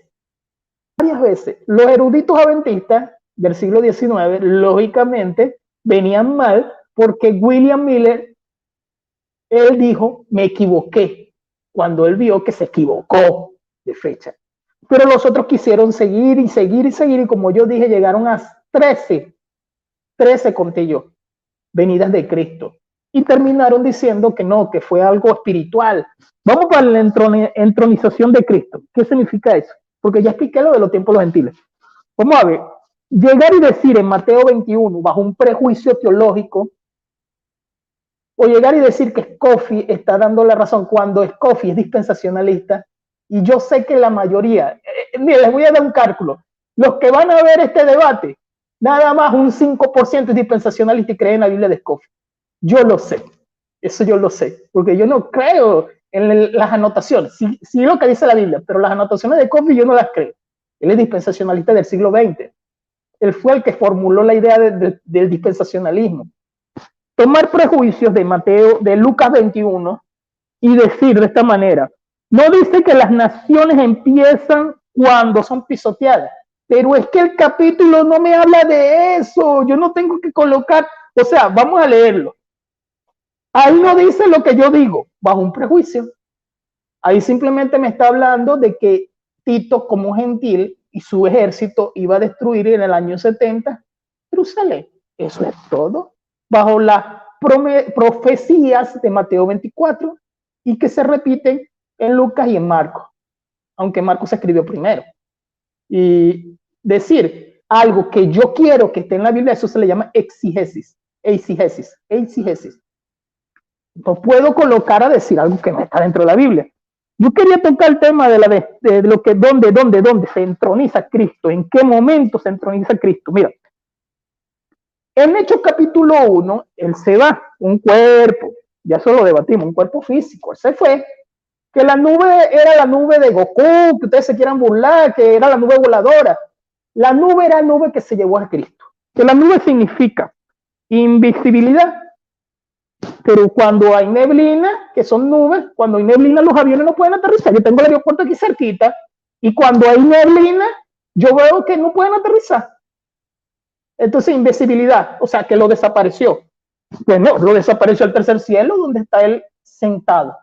S3: Varias veces. Los eruditos adventistas del siglo XIX, lógicamente, venían mal porque William Miller, él dijo, me equivoqué, cuando él vio que se equivocó de fecha. Pero los otros quisieron seguir y seguir y seguir, y como yo dije, llegaron a 13 conté yo, venidas de Cristo. Y terminaron diciendo que no, que fue algo espiritual. Vamos para la entronización de Cristo. ¿Qué significa eso? Porque ya expliqué lo de los tiempos de los gentiles. Vamos a ver. Llegar y decir en Mateo 21, bajo un prejuicio teológico, o llegar y decir que Scofield está dando la razón cuando Scofield es dispensacionalista, y yo sé que la mayoría, mira, les voy a dar un cálculo, los que van a ver este debate, nada más un 5% es dispensacionalista y creen en la Biblia de Scofield. Yo lo sé, eso yo lo sé, porque yo no creo en las anotaciones, sí lo que dice la Biblia, pero las anotaciones de Scofield yo no las creo. Él es dispensacionalista del siglo XX. Él fue el que formuló la idea del dispensacionalismo. Tomar prejuicios de Lucas 21 y decir de esta manera, no dice que las naciones empiezan cuando son pisoteadas, pero es que el capítulo no me habla de eso, yo no tengo que colocar, o sea, vamos a leerlo. Ahí no dice lo que yo digo, bajo un prejuicio. Ahí simplemente me está hablando de que Tito como gentil y su ejército iba a destruir en el año 70 Jerusalén. Eso es todo, bajo las profecías de Mateo 24 y que se repiten en Lucas y en Marcos, aunque Marcos se escribió primero. Y decir algo que yo quiero que esté en la Biblia, eso se le llama exígesis. No puedo colocar a decir algo que no está dentro de la Biblia. Yo quería tocar el tema de lo que, dónde se entroniza Cristo, en qué momento se entroniza Cristo. Mira, en Hechos capítulo 1, él se va, un cuerpo, ya eso lo debatimos, un cuerpo físico, él se fue, que la nube era la nube de Goku, que ustedes se quieran burlar, que era la nube voladora. La nube era la nube que se llevó a Cristo, que la nube significa invisibilidad. Pero cuando hay neblina, que son nubes, cuando hay neblina los aviones no pueden aterrizar. Yo tengo el aeropuerto aquí cerquita y cuando hay neblina yo veo que no pueden aterrizar. Entonces invisibilidad, o sea que lo desapareció. Pues no, lo desapareció al tercer cielo donde está él sentado.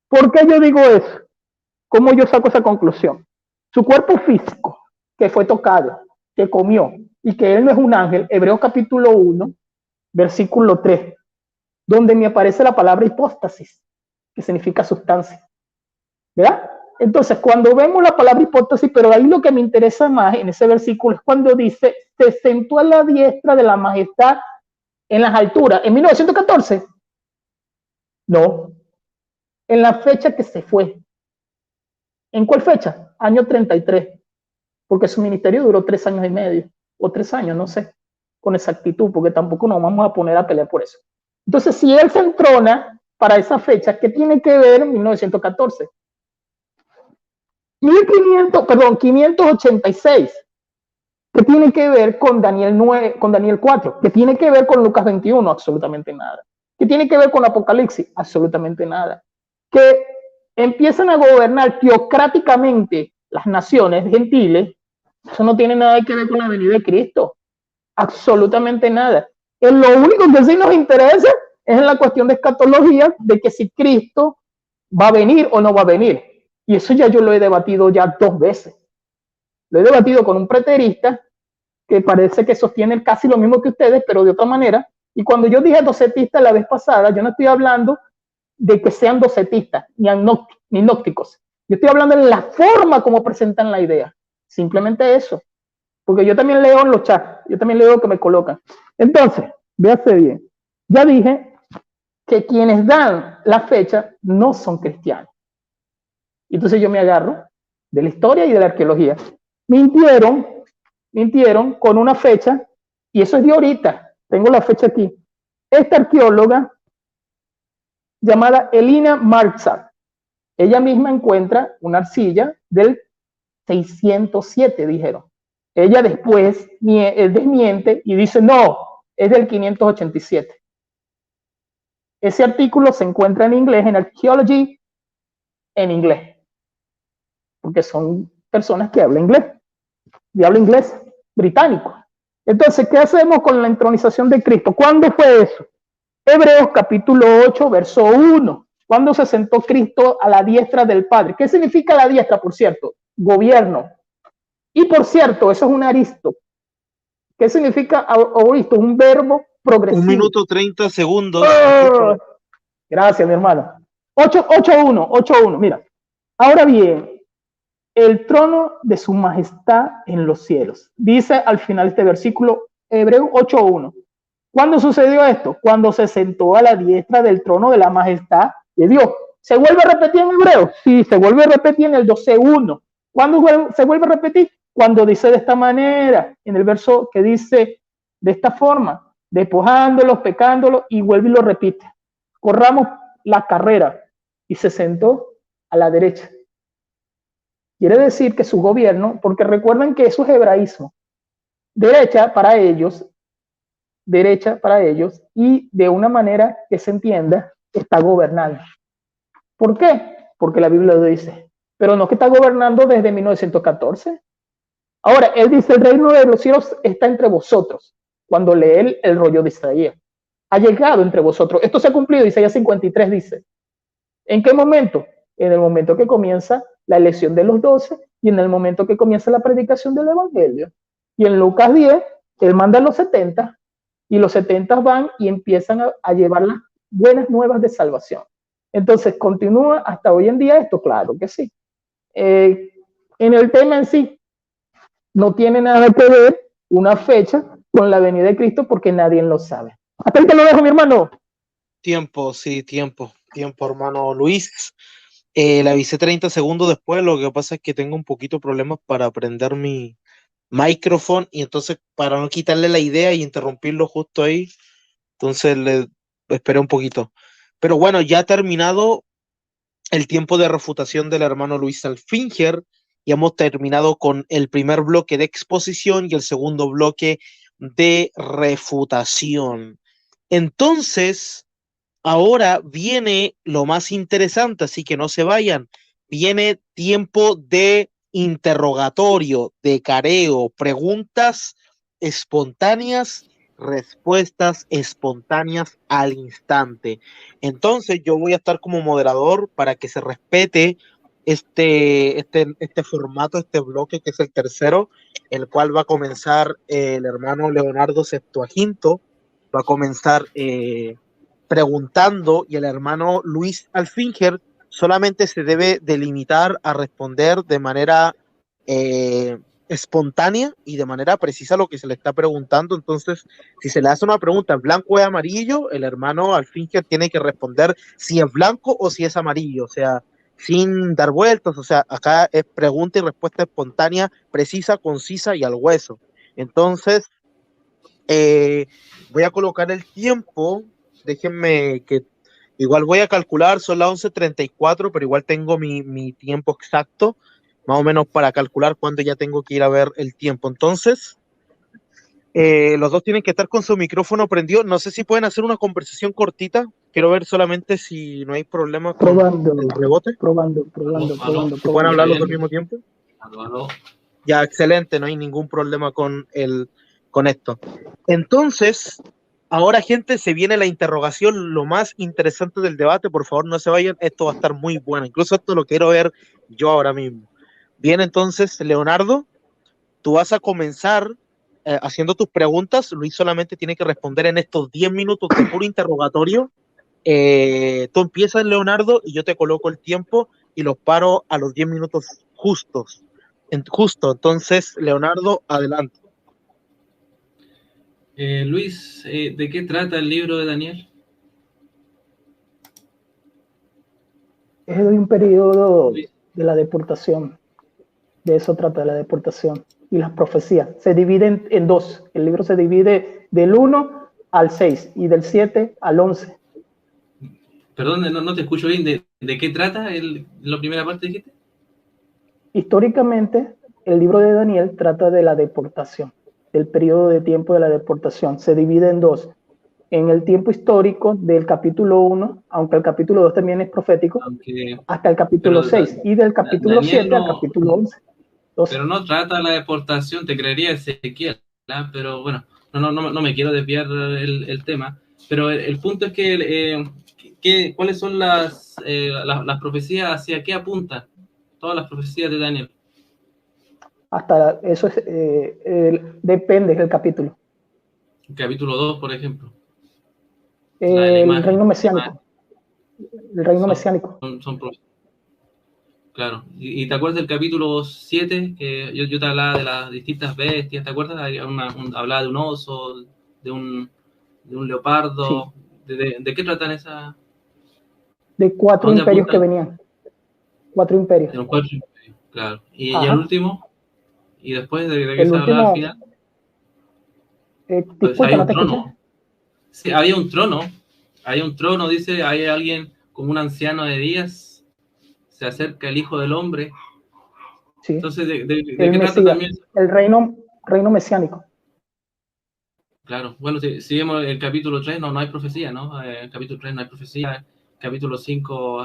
S3: ¿Por qué yo digo eso? ¿Cómo yo saco esa conclusión? Su cuerpo físico, que fue tocado, que comió y que él no es un ángel, Hebreos capítulo 1, versículo 3, donde me aparece la palabra hipóstasis, que significa sustancia, ¿verdad? Entonces, cuando vemos la palabra hipóstasis, pero ahí lo que me interesa más en ese versículo es cuando dice, se sentó a la diestra de la majestad en las alturas, en 1914. No, en la fecha que se fue. ¿En cuál fecha? Año 33, porque su ministerio duró 3 años y medio, o 3 años, no sé, con exactitud, porque tampoco nos vamos a poner a pelear por eso. Entonces, si él se entrona para esa fecha, ¿qué tiene que ver 1914? 586, ¿qué tiene que ver con Daniel 9, con Daniel 4? ¿Qué tiene que ver con Lucas 21? Absolutamente nada. ¿Qué tiene que ver con Apocalipsis? Absolutamente nada. Que empiezan a gobernar teocráticamente las naciones gentiles, eso no tiene nada que ver con la venida de Cristo. Absolutamente nada. Lo único que sí nos interesa es en la cuestión de escatología, de que si Cristo va a venir o no va a venir. Y eso ya yo lo he debatido ya 2 veces. Lo he debatido con un preterista que parece que sostiene casi lo mismo que ustedes, pero de otra manera. Y cuando yo dije docetistas la vez pasada, yo no estoy hablando de que sean docetistas ni gnósticos. Yo estoy hablando de la forma como presentan la idea. Simplemente eso. Porque yo también leo en los chats, yo también leo lo que me colocan. Entonces, véase bien. Ya dije que quienes dan la fecha no son cristianos. Entonces yo me agarro de la historia y de la arqueología. Mintieron con una fecha, y eso es de ahorita, tengo la fecha aquí. Esta arqueóloga llamada Elina Marxat, ella misma encuentra una arcilla del 607, dijeron. Ella después desmiente y dice, no, es del 587. Ese artículo se encuentra en inglés, en Archaeology, en inglés, porque son personas que hablan inglés, y hablan inglés británico. Entonces, ¿qué hacemos con la entronización de Cristo? ¿Cuándo fue eso? Hebreos capítulo 8, verso 1. ¿Cuándo se sentó Cristo a la diestra del Padre? ¿Qué significa la diestra, por cierto? Gobierno. Y por cierto, eso es un aristo. ¿Qué significa aristo? Un verbo progresivo.
S1: 1 minuto 30 segundos.
S3: Oh, gracias, mi hermano. 8.1, mira. Ahora bien, el trono de su majestad en los cielos. Dice al final este versículo, Hebreos 8.1. ¿Cuándo sucedió esto? Cuando se sentó a la diestra del trono de la majestad de Dios. ¿Se vuelve a repetir en Hebreos? Sí, se vuelve a repetir en el 12.1. ¿Cuándo se vuelve a repetir? Cuando dice de esta manera, en el verso que dice de esta forma, despojándolos, pecándolos, y vuelve y lo repite. Corramos la carrera, y se sentó a la derecha. Quiere decir que su gobierno, porque recuerden que eso es hebraísmo, derecha para ellos, y de una manera que se entienda, está gobernando. ¿Por qué? Porque la Biblia lo dice, pero no que está gobernando desde 1914. Ahora, él dice, el reino de los cielos está entre vosotros, cuando lee el rollo de Isaías. Ha llegado entre vosotros. Esto se ha cumplido, Isaías 53 dice. ¿En qué momento? En el momento que comienza la elección de los 12 y en el momento que comienza la predicación del evangelio. Y en Lucas 10, él manda a los 70 y los 70 van y empiezan a llevar las buenas nuevas de salvación. Entonces, continúa hasta hoy en día esto, claro que sí. En el tema en sí, no tiene nada que ver una fecha con la venida de Cristo porque nadie lo sabe. Hasta ahí te lo dejo, mi hermano.
S1: Tiempo, hermano Luis. Le avisé 30 segundos después, lo que pasa es que tengo un poquito de problemas para prender mi micrófono y entonces para no quitarle la idea y interrumpirlo justo ahí, entonces le esperé un poquito. Pero bueno, ya ha terminado el tiempo de refutación del hermano Luis Alfinger y hemos terminado con el primer bloque de exposición y el segundo bloque de refutación. Entonces, ahora viene lo más interesante, así que no se vayan. Viene tiempo de interrogatorio, de careo, preguntas espontáneas, respuestas espontáneas al instante. Entonces yo voy a estar como moderador para que se respete este formato, este bloque que es el tercero, el cual va a comenzar el hermano Leonardo Septuaginto va a comenzar preguntando, y el hermano Luis Alfinger solamente se debe delimitar a responder de manera espontánea y de manera precisa lo que se le está preguntando. Entonces, si se le hace una pregunta en blanco o amarillo, el hermano Alfinger tiene que responder si es blanco o si es amarillo, o sea, sin dar vueltas. O sea, acá es pregunta y respuesta espontánea, precisa, concisa y al hueso. Entonces, voy a colocar el tiempo, déjenme que igual voy a calcular, son las 11:34, pero igual tengo mi tiempo exacto, más o menos para calcular cuándo ya tengo que ir a ver el tiempo. Entonces, los dos tienen que estar con su micrófono prendido. No sé si pueden hacer una conversación cortita. Quiero ver solamente si no hay problema con el rebote.
S3: Probando.
S1: ¿Se pueden hablar los dos al mismo tiempo?
S2: Aló.
S1: Ya, excelente, no hay ningún problema con esto. Entonces, ahora, gente, se viene la interrogación, lo más interesante del debate. Por favor, no se vayan, esto va a estar muy bueno. Incluso esto lo quiero ver yo ahora mismo. Bien, entonces, Leonardo, tú vas a comenzar haciendo tus preguntas. Luis solamente tiene que responder en estos 10 minutos de puro interrogatorio. Tú empiezas, Leonardo, y yo te coloco el tiempo y los paro a los 10 minutos justos. Justo, entonces, Leonardo, adelante.
S2: Luis, ¿de qué trata el libro de Daniel?
S3: Es de un periodo de la deportación. De eso trata la deportación y las profecías. Se dividen en dos. El libro se divide del 1 al 6 y del 7 al 11.
S2: Perdón, no te escucho bien. ¿De qué trata la primera parte, dijiste?
S3: Históricamente, el libro de Daniel trata de la deportación, del periodo de tiempo de la deportación. Se divide en dos. En el tiempo histórico del capítulo 1, aunque el capítulo 2 también es profético, hasta el capítulo 6, y del capítulo 7 al capítulo 11.
S2: Pero no trata la deportación, te creería Ezequiel, ¿verdad? Pero bueno, no me quiero desviar el tema, pero el punto es que ¿cuáles son las profecías, hacia qué apuntan todas las profecías de Daniel?
S3: Hasta eso depende del capítulo.
S2: El capítulo 2, por ejemplo.
S3: El reino mesiánico. El reino mesiánico.
S2: Son profecías. Claro, y te acuerdas del capítulo 7, que yo te hablaba de las distintas bestias, ¿te acuerdas? Hablaba de un oso, de un leopardo. Sí. ¿De qué tratan esa?
S3: De 4 imperios que venían. 4 imperios.
S2: De los 4 imperios, claro. ¿Y el último? ¿Y después de qué se hablaba al final? Pues hay un trono. Sí, había un trono, dice, hay alguien como un anciano de días. Se acerca el Hijo del Hombre.
S3: Sí.
S2: Entonces, ¿de qué trata también?
S3: El reino mesiánico.
S2: Claro, bueno, si vemos el capítulo 3, no hay profecía, ¿no? El capítulo 3 no hay profecía. Capítulo 5,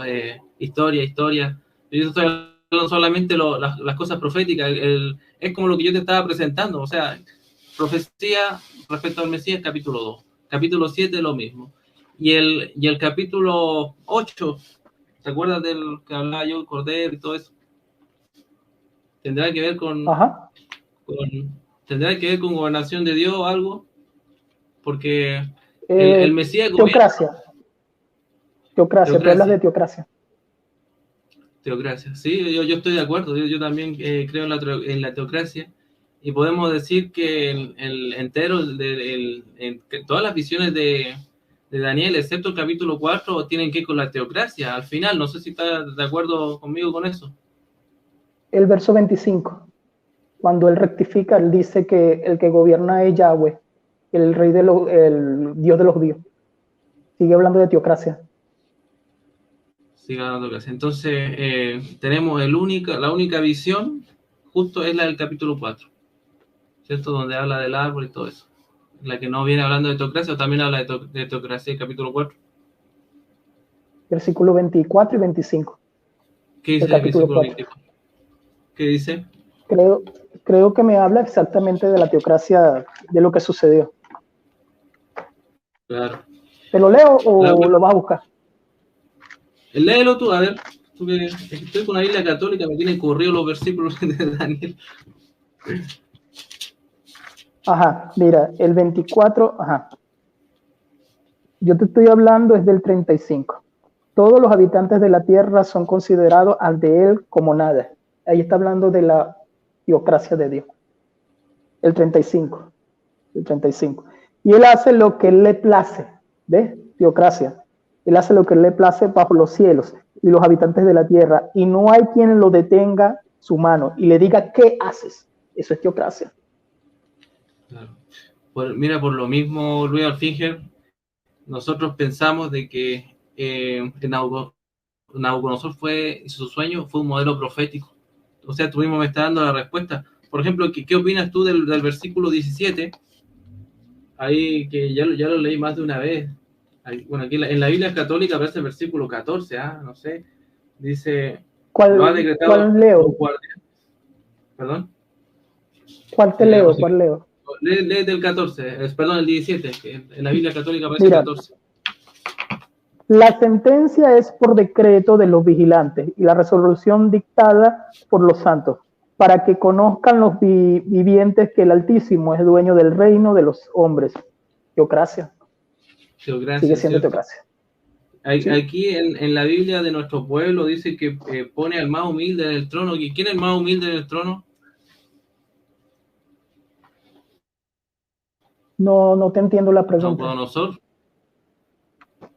S2: historia. Yo estoy hablando solamente las cosas proféticas. Es como lo que yo te estaba presentando. O sea, profecía respecto al Mesías, capítulo 2. Capítulo 7, lo mismo. Y el capítulo 8... ¿te acuerdas del que hablaba yo, el Cordero y todo eso? ¿Tendrá que ver ¿tendrá que ver con gobernación de Dios o algo? Porque el Mesías...
S3: Teocracia. Tú hablas de teocracia.
S2: Teocracia, sí, yo estoy de acuerdo. Yo también creo en la teocracia. Y podemos decir que el entero, que todas las visiones de Daniel, excepto el capítulo 4, tienen que ver con la teocracia. Al final, no sé si estás de acuerdo conmigo con eso.
S3: El verso 25, cuando él rectifica, él dice que el que gobierna es Yahweh, el rey el Dios de los dioses. Sigue hablando de teocracia.
S2: Sigue hablando de teocracia. Entonces, tenemos la única visión, justo es la del capítulo 4, ¿cierto? Donde habla del árbol y todo eso. La que no viene hablando de teocracia, o también habla de teocracia, el capítulo 4.
S3: Versículo 24 y 25.
S2: ¿Qué dice el versículo 24? ¿Qué dice?
S3: Creo que me habla exactamente de la teocracia, de lo que sucedió.
S2: Claro.
S3: ¿Te lo leo o lo vas a buscar?
S2: Léelo tú, a ver. Estoy con la Biblia católica, me tienen corrido los versículos de Daniel.
S3: Ajá, mira, el 24, ajá. Yo te estoy hablando es del 35. Todos los habitantes de la tierra son considerados ante él como nada. Ahí está hablando de la teocracia de Dios. El 35. El 35. Y él hace lo que él le place. ¿Ves? Teocracia. Él hace lo que él le place bajo los cielos y los habitantes de la tierra. Y no hay quien lo detenga su mano y le diga, ¿qué haces? Eso es teocracia.
S2: Claro. Mira, por lo mismo, Luis Alfinger, nosotros pensamos de que Nabucodonosor su sueño fue un modelo profético. O sea, tú mismo me estás dando la respuesta. Por ejemplo, ¿qué opinas tú del versículo 17? Ahí que ya lo leí más de una vez. Ahí, bueno, aquí en la Biblia católica aparece el versículo 14, no sé. Dice, lo ha decretado
S3: ¿Cuál leo?
S2: ¿Perdón?
S3: ¿Cuál te leo? ¿Cuál leo?
S2: Lee del 14, perdón, el 17, que en la Biblia católica aparece el 14.
S3: La sentencia es por decreto de los vigilantes y la resolución dictada por los santos, para que conozcan los vivientes que el Altísimo es dueño del reino de los hombres. Teocracia. Sigue siendo teocracia.
S2: Aquí en la Biblia de nuestro pueblo dice que pone al más humilde en el trono. ¿Quién es el más humilde en el trono?
S3: No te entiendo la pregunta.
S2: Nabucodonosor.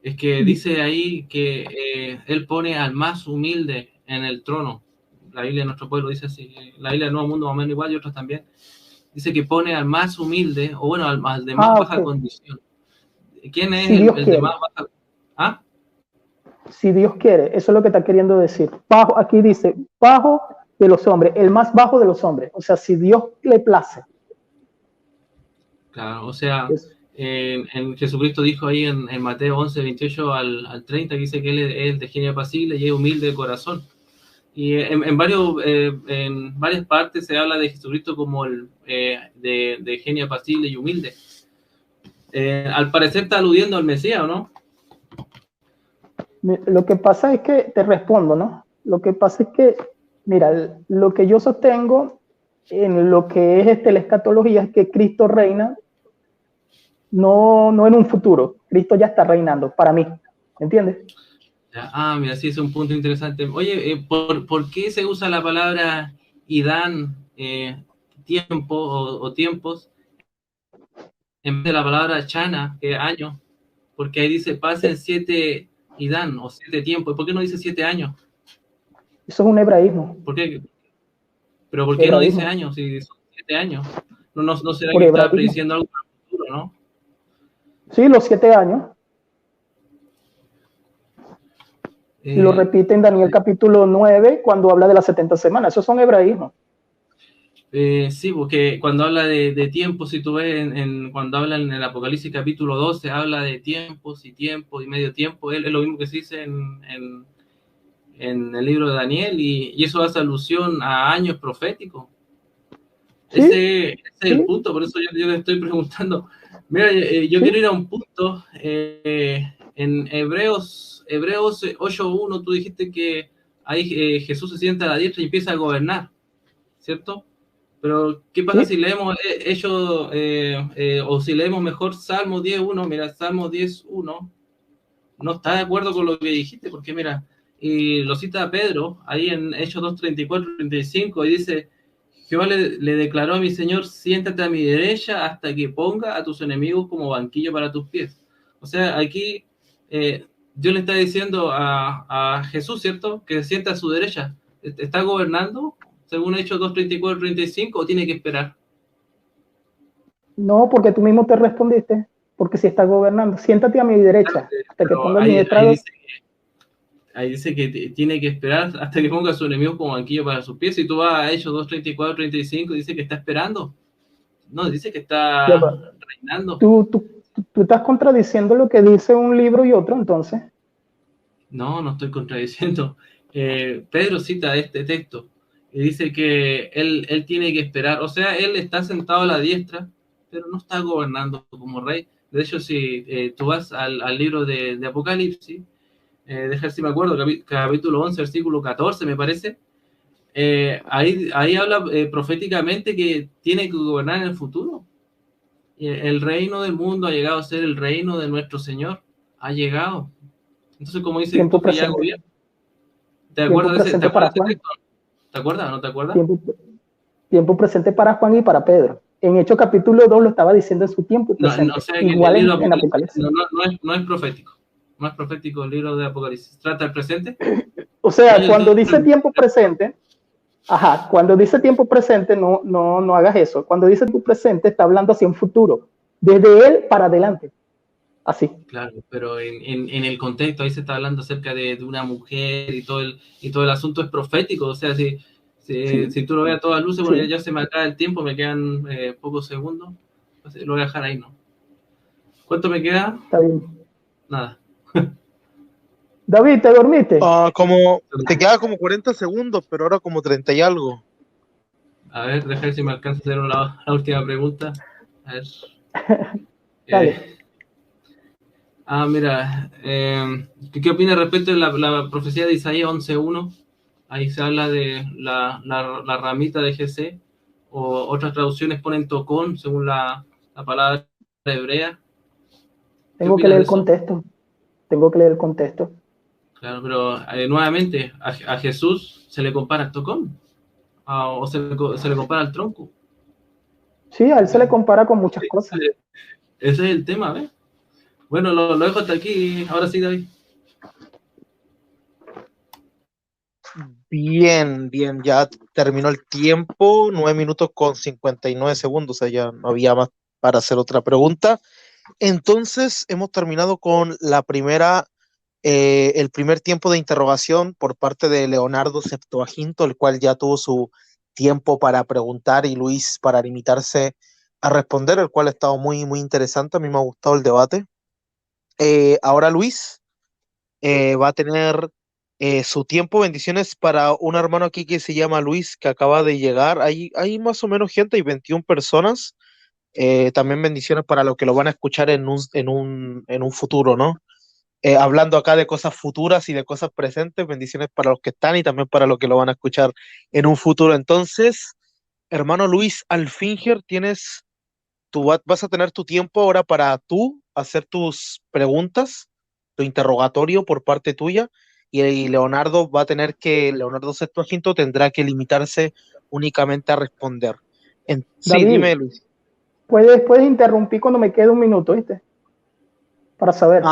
S2: Es que dice ahí que él pone al más humilde en el trono. La Biblia de nuestro pueblo dice así. La Biblia del Nuevo Mundo más o menos igual y otras también. Dice que pone al más humilde, o bueno, al de más baja condición. ¿Quién es el de más baja? ¿Ah?
S3: Si Dios quiere, eso es lo que está queriendo decir. Bajo, aquí dice, bajo de los hombres, el más bajo de los hombres. O sea, si Dios le place.
S2: Claro, o sea, en Jesucristo dijo ahí en Mateo 11, 28 al 30, que dice que él es de genio apacible y es humilde de corazón. Y en varias partes se habla de Jesucristo como el de genio apacible y humilde. Al parecer está aludiendo al Mesías, ¿o no?
S3: Lo que pasa es que, te respondo, ¿no? Lo que pasa es que, mira, lo que yo sostengo en lo que es la escatología es que Cristo reina, no en un futuro. Cristo ya está reinando, para mí, ¿entiendes?
S2: Mira, sí, es un punto interesante. Oye, ¿por qué se usa la palabra Idán, tiempo o tiempos, en vez de la palabra Chana, que es año? Porque ahí dice, pasen 7 Idán o 7 tiempos. ¿Por qué no dice 7 años?
S3: Eso es un hebraísmo.
S2: ¿Por qué? ¿Pero por qué no dice años si son 7 años? ¿No será que está prediciendo algo para el futuro, no?
S3: Sí, los 7 años. Y lo repite en Daniel capítulo 9 cuando habla de las 70 semanas. Esos son hebraísmos.
S2: Sí, porque cuando habla de tiempos, si tú ves cuando habla en el Apocalipsis capítulo 12, habla de tiempos y tiempo y medio tiempo. Es lo mismo que se dice en el libro de Daniel y eso hace alusión a años proféticos. ¿Sí? Ese es el punto, por eso yo le estoy preguntando. Mira, yo quiero ir a un punto. En Hebreos 8.1 tú dijiste que ahí Jesús se sienta a la diestra y empieza a gobernar, ¿cierto? Pero, ¿qué pasa si leemos o si leemos mejor Salmo 10.1? Mira, Salmo 10.1 no está de acuerdo con lo que dijiste, porque mira, y lo cita Pedro, ahí en Hechos 2:34-35, y dice, Jehová le declaró a mi Señor, siéntate a mi derecha hasta que ponga a tus enemigos como banquillo para tus pies. O sea, aquí Dios le está diciendo a Jesús, ¿cierto? Que se sienta a su derecha. ¿Está gobernando? Según Hechos 2:34-35, ¿o tiene que esperar?
S3: No, porque tú mismo te respondiste, porque si está gobernando, siéntate a mi derecha, hasta que ponga mi estrado.
S2: Ahí dice que tiene que esperar hasta que ponga a su enemigo como banquillo para sus pies. Si tú vas a Hechos 2:34-35, dice que está esperando. No, dice que está reinando.
S3: Tú estás contradiciendo lo que dice un libro y otro, entonces.
S2: No estoy contradiciendo. Pedro cita este texto y dice que él tiene que esperar, o sea, él está sentado a la diestra, pero no está gobernando como rey. De hecho, si tú vas al libro de Apocalipsis, dejar si me acuerdo, capítulo 11, versículo 14, me parece, ahí habla proféticamente que tiene que gobernar en el futuro. El reino del mundo ha llegado a ser el reino de nuestro Señor. ha llegado. Entonces, como dices
S3: Tiempo
S2: tú, que ya
S3: presente.
S2: gobierna. ¿Te
S3: Tiempo
S2: acuerdas de ese,
S3: presente para Juan.
S2: texto? ¿Te acuerdas o no te acuerdas?
S3: Tiempo presente para Juan y para Pedro. En Hechos capítulo 2 lo estaba diciendo en su tiempo presente.
S2: O sea, que
S3: Igual
S2: el libro de
S3: en
S2: Apocalipsis
S3: Apocalipsis.
S2: no es profético. No es profético el libro de Apocalipsis. ¿Trata el presente?
S3: O sea, cuando dice tiempo presente, cuando dice tiempo presente, no hagas eso. Cuando dice tiempo presente, está hablando hacia un futuro, desde él para adelante. Así.
S2: Claro, pero en el contexto ahí se está hablando acerca de una mujer y todo el asunto es profético. O sea, si tú lo ves a todas luces, bueno, ya se me acaba el tiempo, me quedan pocos segundos. Entonces, lo voy a dejar ahí, ¿no? ¿Cuánto me queda?
S3: Está bien.
S2: Nada.
S3: David, ¿te dormiste?
S1: Te queda como 40 segundos, pero ahora como 30 y algo.
S2: A ver, deja ver si me alcanza a hacer la última pregunta. A ver.
S3: Dale.
S2: Mira, ¿qué opinas respecto de la profecía de Isaías 11.1? Ahí se habla de la ramita de GC, o otras traducciones ponen tocón, según la palabra hebrea.
S3: Tengo que leer el contexto.
S2: Claro, pero nuevamente, a Jesús se le compara al tocón, o se le compara al tronco.
S3: Sí, a él se le compara con muchas cosas.
S2: Ese es el tema, ¿ves? Bueno, lo dejo hasta aquí. Ahora sí, David.
S1: Bien, ya terminó el tiempo, 9 minutos con 59 segundos, o sea, ya no había más para hacer otra pregunta. Entonces, hemos terminado con el primer tiempo de interrogación por parte de Leonardo Septuaginto, el cual ya tuvo su tiempo para preguntar y Luis para limitarse a responder, el cual ha estado muy, muy interesante. A mí me ha gustado el debate. Ahora Luis va a tener su tiempo. Bendiciones para un hermano aquí que se llama Luis, que acaba de llegar. Hay más o menos gente, hay 21 personas. También bendiciones para los que lo van a escuchar en un futuro, ¿no? Hablando acá de cosas futuras y de cosas presentes, bendiciones para los que están y también para los que lo van a escuchar en un futuro. Entonces, hermano Luis Alfinger, vas a tener tu tiempo ahora para tú hacer tus preguntas, tu interrogatorio por parte tuya, y Leonardo Leonardo Septuaginto tendrá que limitarse únicamente a responder. Sí,
S3: David,
S1: dime, Luis.
S3: Puedes interrumpir cuando me quede un minuto, ¿viste? Para saber.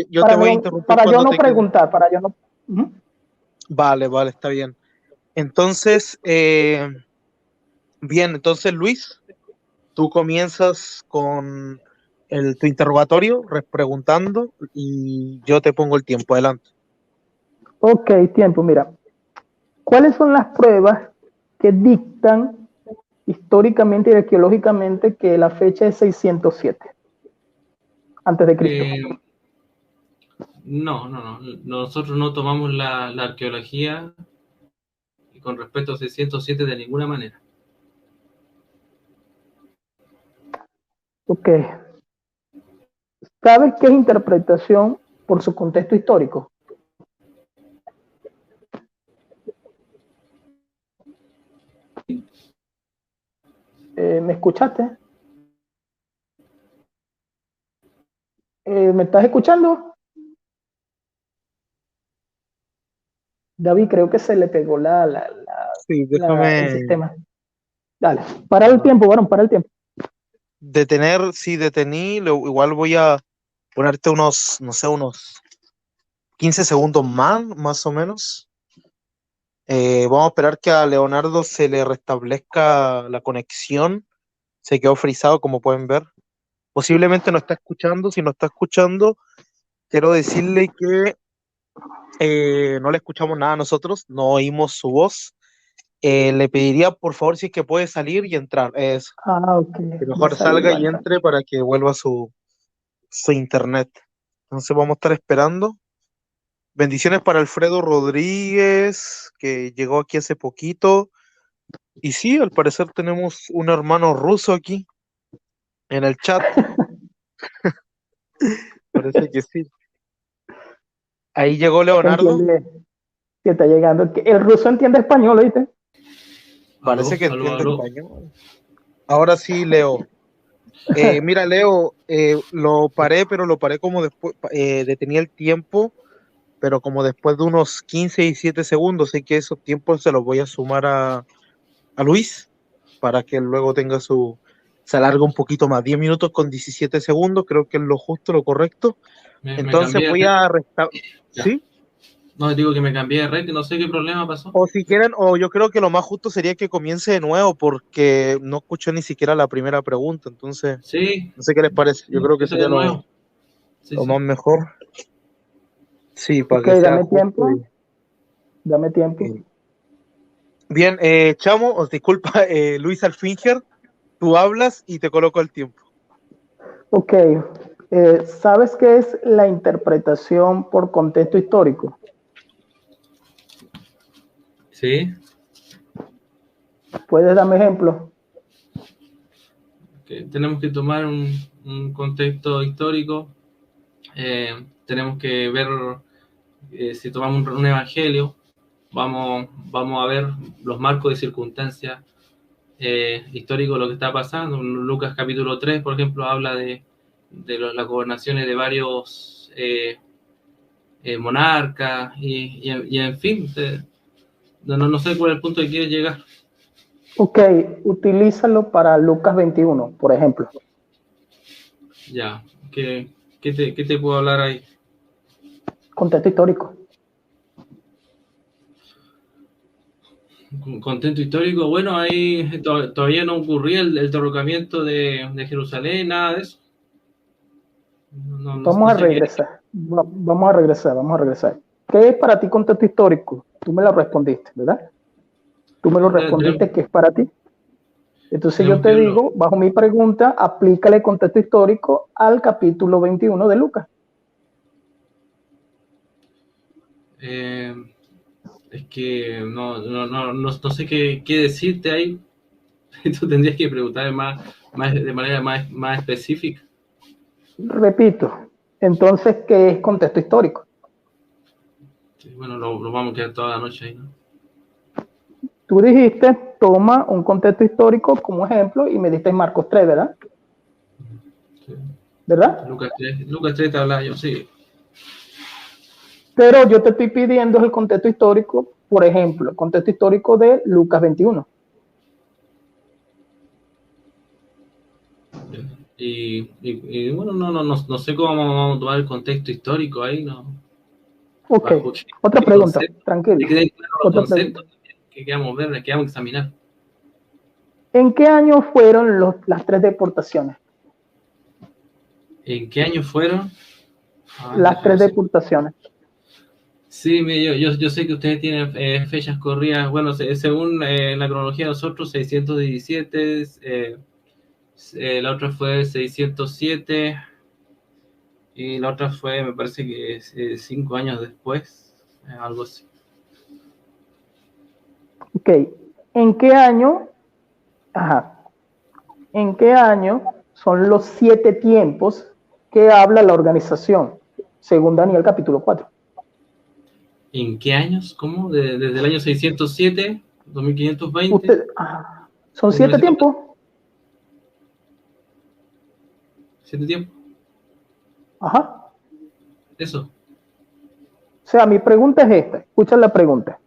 S1: Yo te voy a interrumpir
S3: para yo
S1: cuando
S3: no
S1: te quede.
S3: preguntar, para yo no.
S1: Vale, está bien. Entonces, bien, entonces Luis, tú comienzas con tu interrogatorio, preguntando, y yo te pongo el tiempo. Adelante.
S3: Ok, tiempo, mira. ¿Cuáles son las pruebas que dictan históricamente y arqueológicamente que la fecha es 607 antes de Cristo?
S2: No. Nosotros no tomamos la arqueología con respecto a 607 de ninguna manera.
S3: Ok. ¿Sabes qué es interpretación por su contexto histórico? ¿Me escuchaste? ¿Me estás escuchando? David, creo que se le pegó
S1: Sí,
S3: el sistema. Dale, para el tiempo, varón, para el tiempo.
S1: Detení, igual voy a ponerte unos 15 segundos más o menos. Vamos a esperar que a Leonardo se le restablezca la conexión. Se quedó frisado, como pueden ver. Posiblemente no está escuchando. Si no está escuchando, quiero decirle que no le escuchamos nada a nosotros, no oímos su voz. Le pediría, por favor, si es que puede salir y entrar.
S3: Ok.
S1: Que mejor salga y entre para que vuelva su internet. Entonces vamos a estar esperando. Bendiciones para Alfredo Rodríguez, que llegó aquí hace poquito. Y sí, al parecer tenemos un hermano ruso aquí en el chat. Parece que sí. Ahí llegó Leonardo.
S3: Que está llegando. El ruso entiende español, ¿oíste?
S1: Parece que entiende español. Ahora sí, Leo. Mira, Leo, lo paré, pero lo paré como después, detenía el tiempo, pero como después de unos 15 y 7 segundos, así que esos tiempos se los voy a sumar a Luis para que luego tenga se alarga un poquito más. 10 minutos con 17 segundos, creo que es lo justo, lo correcto.
S2: Me
S1: Entonces
S2: cambié de
S1: voy
S2: red.
S1: a restar,
S2: Ya.
S1: ¿sí?
S2: No, digo que me cambié de red y no sé qué problema pasó.
S1: O si quieren, o yo creo que lo más justo sería que comience de nuevo porque no escuché ni siquiera la primera pregunta, entonces
S2: Sí,
S1: no sé qué les parece. Yo
S2: sí,
S1: creo que
S2: empieza de
S1: sería
S2: nuevo. Sí,
S1: lo más
S2: sí.
S1: mejor. Sí, para
S3: Ok,
S1: que sea
S3: dame
S1: justo.
S3: tiempo, dame tiempo.
S1: Y- Bien, Chamo, os disculpa, Luis Alfinger, tú hablas y te coloco el tiempo.
S3: Ok, ¿sabes qué es la interpretación por contexto histórico?
S2: Sí,
S3: ¿Puedes darme ejemplos?
S2: que tenemos que tomar un contexto histórico. Tenemos que ver, si tomamos un evangelio, vamos a ver los marcos de circunstancias históricos, lo que está pasando. Lucas capítulo 3, por ejemplo, habla de las gobernaciones de varios monarcas y en fin, no sé cuál es el punto que quieres llegar.
S3: Ok, utilízalo para Lucas 21, por ejemplo.
S2: Ya, ¿qué te puedo hablar ahí?
S3: Contexto histórico.
S2: Contexto histórico, bueno, ahí todavía no ocurría el derrocamiento de Jerusalén, nada de eso.
S3: Vamos
S2: No
S3: a
S2: sé qué.
S3: regresar, vamos a regresar. ¿Qué es para ti contexto histórico? Tú me lo respondiste, ¿verdad? Tú me lo respondiste que es para ti. Entonces yo
S2: Tenemos que
S3: te
S2: verlo.
S3: digo, bajo mi pregunta, aplícale contexto histórico al capítulo 21 de Lucas.
S2: Eh, es que no sé qué decirte ahí. Tú tendrías que preguntar de manera más específica.
S3: Repito, entonces, ¿qué es contexto histórico?
S2: Sí, bueno, lo vamos a quedar toda la noche ahí, ¿no?
S3: Tú dijiste, toma un contexto histórico como ejemplo y me diste Marcos 3, ¿verdad?
S2: Sí.
S3: ¿Verdad?
S2: Lucas 3 te hablaba yo, sí.
S3: Pero yo te estoy pidiendo el contexto histórico, por ejemplo, el contexto histórico de Lucas 21.
S2: Y bueno, no sé cómo vamos a tomar el contexto histórico ahí, ¿no?
S3: Ok,
S2: Bajo
S3: otra
S2: qué
S3: pregunta,
S2: concepto,
S3: tranquilo.
S2: que queden claros los
S3: Otra pregunta.
S2: conceptos que queramos ver, que vamos a examinar.
S3: ¿En qué año fueron las 3 deportaciones?
S2: ¿En qué año fueron? Ah,
S3: Las
S2: déjame
S3: 3
S2: ver.
S3: deportaciones.
S2: Sí, mire, yo sé que ustedes tienen fechas corridas, bueno, según la cronología de nosotros, 617, la otra fue 607 y la otra fue, me parece que 5 años después, algo así.
S3: Ok, ¿en qué año? Ajá. ¿En qué año son los 7 tiempos que habla la organización? Según Daniel capítulo 4.
S2: ¿En qué años? ¿Cómo? Desde el año 607, 2520,
S3: Son 7 tiempos.
S2: 7 tiempos,
S3: Ajá.
S2: eso.
S3: O sea, mi pregunta es esta. Escucha la pregunta.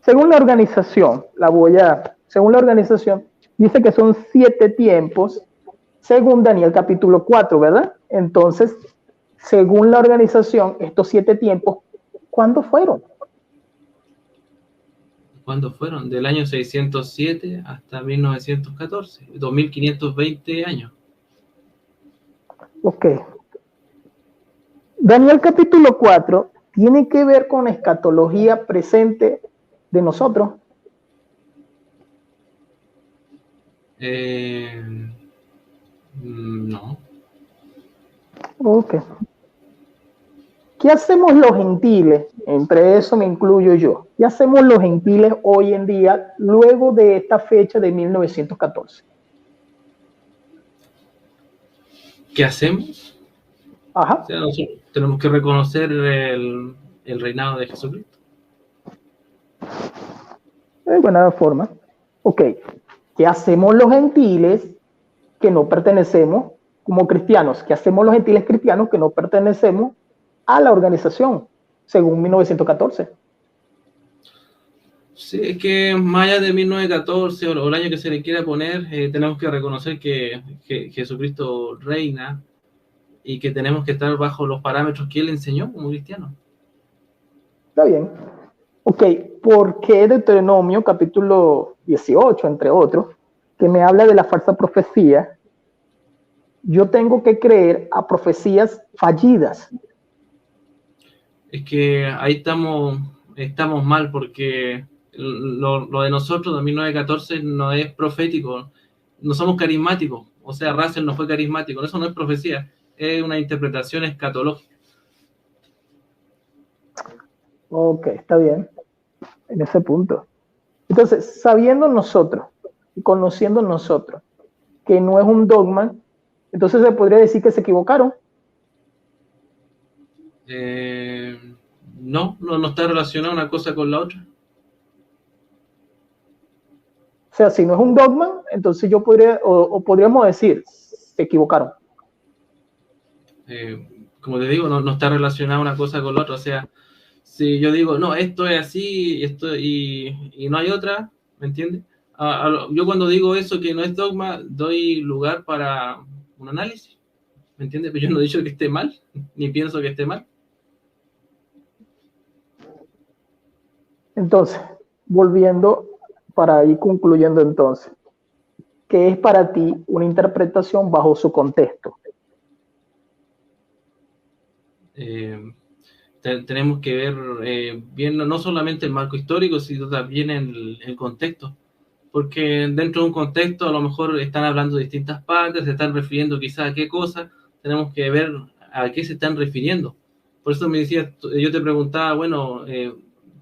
S3: Según la organización, según la organización, dice que son 7 tiempos, según Daniel capítulo 4, ¿verdad? Entonces, según la organización, estos 7 tiempos, ¿cuándo fueron?
S2: ¿Cuándo fueron? Del año 607 hasta 1914, 2520 años.
S3: Ok. Daniel capítulo 4 tiene que ver con escatología presente de nosotros.
S2: No.
S3: Ok. ¿Qué hacemos los gentiles? Entre eso me incluyo yo. ¿Qué hacemos los gentiles hoy en día luego de esta fecha de 1914?
S2: ¿Qué hacemos? O
S3: Ajá.
S2: sea, nosotros tenemos que reconocer el reinado de Jesucristo.
S3: De buena forma. Ok. ¿Qué hacemos los gentiles que no pertenecemos como cristianos, ¿qué hacemos los gentiles cristianos que no pertenecemos a la organización, según 1914?
S2: Sí, es que más allá de 1914 o el año que se le quiera poner, tenemos que reconocer que Jesucristo reina y que tenemos que estar bajo los parámetros que Él enseñó como cristianos.
S3: Está bien. Ok, ¿por qué Deuteronomio capítulo 18, entre otros, que me habla de la falsa profecía, yo tengo que creer a profecías fallidas?
S2: Es que ahí estamos mal porque lo de nosotros de 1914 no es profético, no somos carismáticos, o sea, Russell no fue carismático, eso no es profecía, es una interpretación escatológica.
S3: Ok, está bien, en ese punto. Entonces, sabiendo nosotros y conociendo nosotros que no es un dogma, entonces se podría decir que se equivocaron.
S2: No está relacionada una cosa con la otra.
S3: O sea, si no es un dogma, entonces yo podría, o podríamos decir, se equivocaron.
S2: Como te digo, no está relacionada una cosa con la otra. O sea, si yo digo, no, esto es así y no hay otra, ¿me entiendes? Yo cuando digo eso que no es dogma, doy lugar para un análisis, ¿me entiendes? Pero yo no he dicho que esté mal, ni pienso que esté mal.
S3: Entonces, volviendo para ir concluyendo entonces, ¿qué es para ti una interpretación bajo su contexto?
S2: Tenemos que ver bien no solamente el marco histórico, sino también el contexto. Porque dentro de un contexto a lo mejor están hablando de distintas partes, se están refiriendo quizás a qué cosa, tenemos que ver a qué se están refiriendo. Por eso me decía, yo te preguntaba, bueno,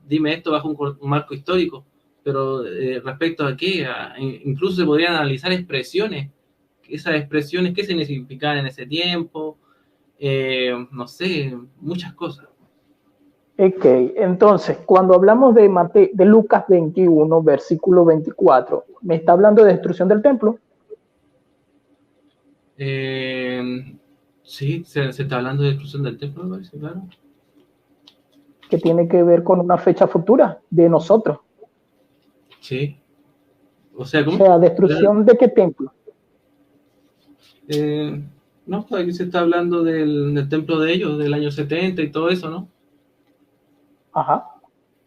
S2: dime esto bajo un marco histórico, pero respecto a qué, incluso se podrían analizar expresiones, esas expresiones, qué significaban en ese tiempo, no sé, muchas cosas.
S3: Ok, entonces, cuando hablamos de Lucas 21, versículo 24, ¿me está hablando de destrucción del templo?
S2: Sí, se está hablando de destrucción del templo, me parece, claro.
S3: Que tiene que ver con una fecha futura de nosotros.
S2: Sí. O sea, ¿cómo?
S3: O sea, ¿destrucción de qué templo?
S2: No, pues aquí se está hablando del templo de ellos, del año 70 y todo eso, ¿no?
S3: Ajá.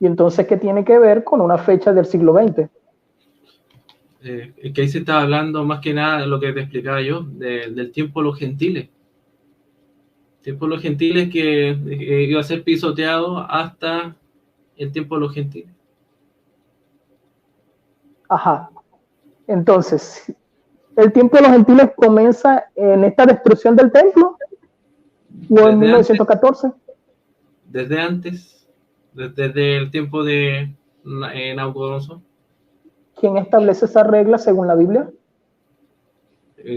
S3: Y entonces, ¿qué tiene que ver con una fecha del siglo XX?
S2: Es que ahí se está hablando más que nada de lo que te explicaba yo, del tiempo de los gentiles. Tiempo de los gentiles que iba a ser pisoteado hasta el tiempo de los gentiles.
S3: Ajá. Entonces, ¿el tiempo de los gentiles comienza en esta destrucción del templo? ¿O en 1914?
S2: Desde antes, desde el tiempo de Nabucodonosor.
S3: ¿Quién establece esa regla según la Biblia?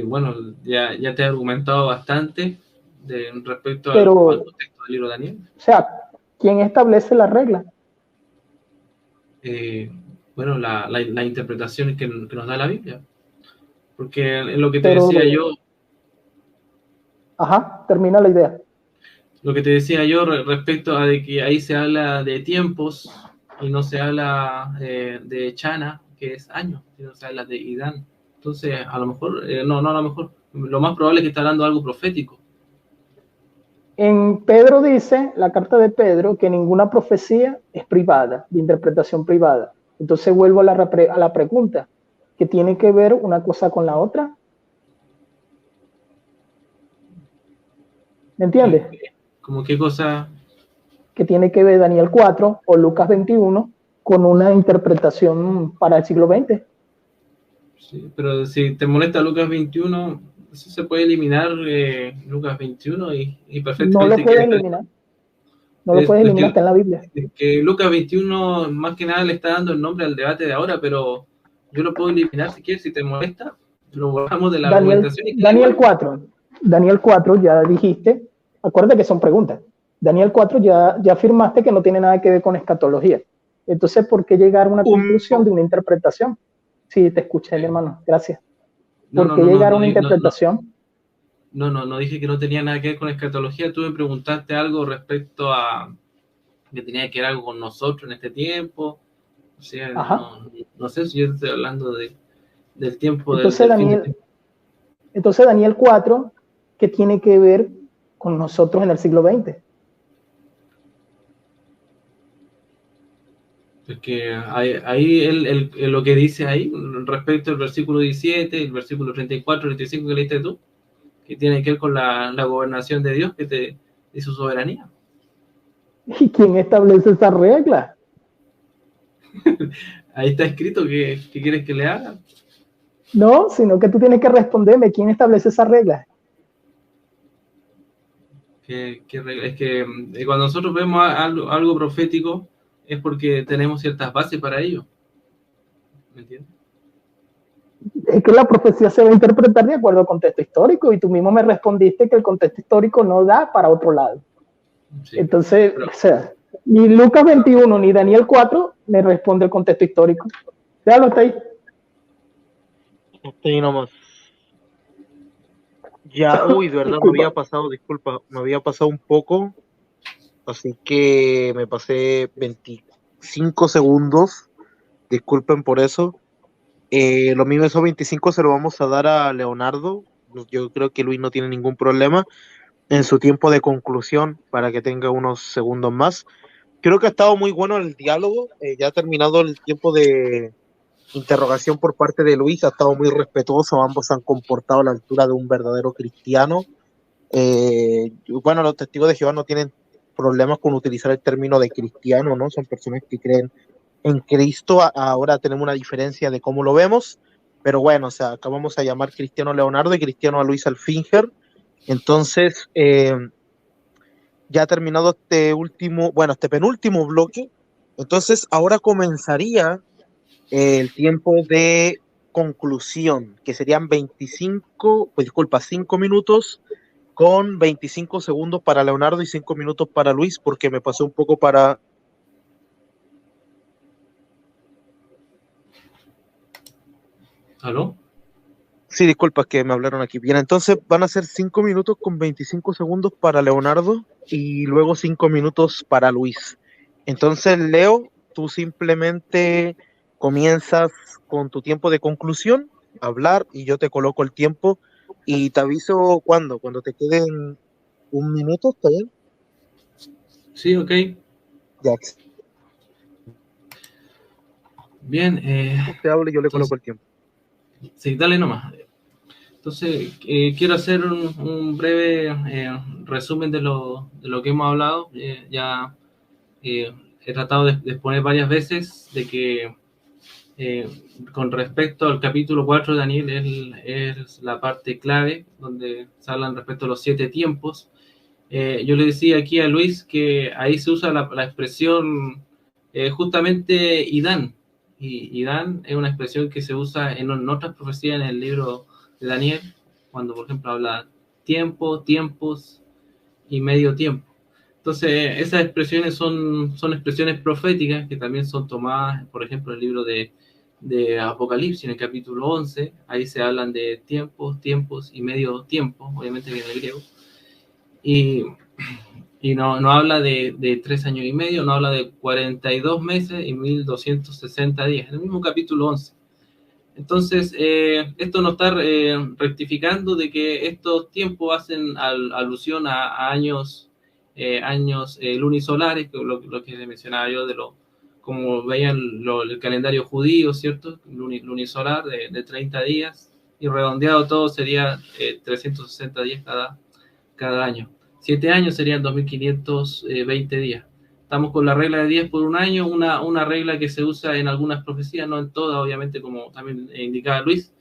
S2: Bueno, ya te he argumentado bastante respecto al contexto del libro de Daniel.
S3: O sea, ¿quién establece la regla?
S2: Bueno, la interpretación que nos da la Biblia. Porque lo que te decía yo...
S3: Ajá, termina la idea.
S2: Lo que te decía yo respecto a de que ahí se habla de tiempos y no se habla de Chana, que es años, sino se habla de Idán. Entonces, a lo mejor, no a lo mejor, lo más probable es que está hablando de algo profético.
S3: En Pedro dice, la carta de Pedro, que ninguna profecía es privada, de interpretación privada. Entonces vuelvo a la pregunta, ¿qué tiene que ver una cosa con la otra? ¿Me entiendes?
S2: ¿Cómo qué cosa?
S3: ¿Qué tiene que ver Daniel 4 o Lucas 21 con una interpretación para el siglo XX?
S2: Sí, pero si te molesta Lucas 21, eso se puede eliminar Lucas 21 y perfectamente...
S3: No lo puedes eliminar. No lo puedes eliminar, está en la Biblia.
S2: Que Lucas 21 más que nada le está dando el nombre al debate de ahora, pero yo lo puedo eliminar si quieres, si te molesta. Lo borramos de la argumentación. Y
S3: Daniel 4, ya dijiste, acuérdate que son preguntas. Daniel 4 ya afirmaste que no tiene nada que ver con escatología. Entonces, ¿por qué llegar a una conclusión de una interpretación? Sí, te escuché, mi hermano, gracias. ¿Por qué llegar a una interpretación?
S2: No dije que no tenía nada que ver con escatología. Tú me preguntaste algo respecto a que tenía que ver algo con nosotros en este tiempo. O sea,
S3: Ajá.
S2: no sé si yo estoy hablando del tiempo
S3: Entonces
S2: del fin de
S3: Daniel,
S2: tiempo.
S3: entonces Daniel 4, ¿qué tiene que ver con nosotros en el siglo XX?
S2: Porque ahí lo que dice ahí respecto al versículo 17, el versículo 34, 35 que leíste tú, que tiene que ver con la gobernación de Dios y su soberanía.
S3: ¿Y quién establece esa regla?
S2: Ahí está escrito que quieres que le haga.
S3: No, sino que tú tienes que responderme, ¿quién establece esa regla?
S2: Es que cuando nosotros vemos algo profético es porque tenemos ciertas bases para ello. ¿Me entiendes?
S3: Es que la profecía se va a interpretar de acuerdo al contexto histórico y tú mismo me respondiste que el contexto histórico no da para otro lado.
S2: Sí.
S3: Entonces,
S2: Pero,
S3: o sea, ni Lucas 21 ni Daniel 4 me responde el contexto histórico. Ya lo está ahí.
S1: Hasta ahí nomás. Ya, uy, de verdad me había
S3: Disculpa.
S1: pasado, disculpa, me había pasado un poco, así que me pasé 25 segundos, disculpen por eso. Lo mismo, esos 25 se lo vamos a dar a Leonardo. Yo creo que Luis no tiene ningún problema en su tiempo de conclusión para que tenga unos segundos más. Creo que ha estado muy bueno el diálogo. Ya ha terminado el tiempo de interrogación por parte de Luis. Ha estado muy respetuoso. Ambos se han comportado a la altura de un verdadero cristiano. Bueno, los testigos de Jehová no tienen problemas con utilizar el término de cristiano, ¿no? Son personas que creen en Cristo. Ahora tenemos una diferencia de cómo lo vemos, pero bueno, o sea, acabamos a llamar cristiano a Leonardo y cristiano a Luis Alfinger. Entonces, ya ha terminado este último, bueno, este penúltimo bloque. Entonces, ahora comenzaría el tiempo de conclusión, que serían 25, pues disculpa, 5 minutos con 25 segundos para Leonardo y 5 minutos para Luis, porque me pasé un poco para...
S2: ¿aló?
S1: Sí, disculpa, es que me hablaron aquí. Bien, entonces van a ser 5 minutos con 25 segundos para Leonardo y luego 5 minutos para Luis. Entonces, Leo, tú simplemente comienzas con tu tiempo de conclusión, hablar, y yo te coloco el tiempo y te aviso cuando te queden un minuto, ¿está bien?
S2: Sí, ok.
S1: Ya,
S2: Bien,
S1: usted habla y yo le coloco
S2: entonces,
S1: el tiempo.
S2: sí, dale nomás. Entonces, quiero hacer un breve resumen de lo que hemos hablado. Ya he tratado de exponer varias veces de que eh, con respecto al capítulo 4 de Daniel es la parte clave donde se hablan respecto a los 7 tiempos. Yo le decía aquí a Luis que ahí se usa la expresión justamente Idán. Y Idán es una expresión que se usa en otras profecías en el libro de Daniel, cuando por ejemplo habla tiempo, tiempos y medio tiempo. Entonces, esas expresiones son expresiones proféticas que también son tomadas, por ejemplo, en el libro de Apocalipsis, en el capítulo 11. Ahí se hablan de tiempos, tiempos y medio tiempo, obviamente en el griego. Y, y no habla de 3 años y medio, no habla de 42 meses y 1260 días, en el mismo capítulo 11. Entonces, esto nos está rectificando de que estos tiempos hacen alusión a años, lunisolares, lo que mencionaba yo, como veían el calendario judío, ¿cierto? Lunisolar de 30 días, y redondeado todo sería 360 días cada año. 7 años serían 2520 días. Estamos con la regla de 10 por un año, una regla que se usa en algunas profecías, no en todas, obviamente, como también indicaba Luis,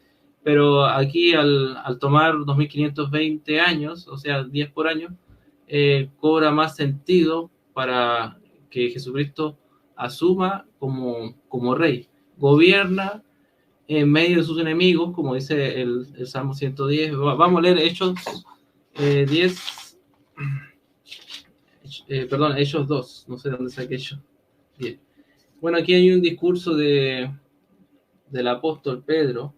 S2: pero aquí al tomar 2520 años, o sea, 10 por año, cobra más sentido para que Jesucristo asuma como rey. Gobierna en medio de sus enemigos, como dice el Salmo 110. Vamos a leer Hechos 10, perdón, Hechos 2, no sé dónde saqué Hechos 10. Bueno, aquí hay un discurso del apóstol Pedro,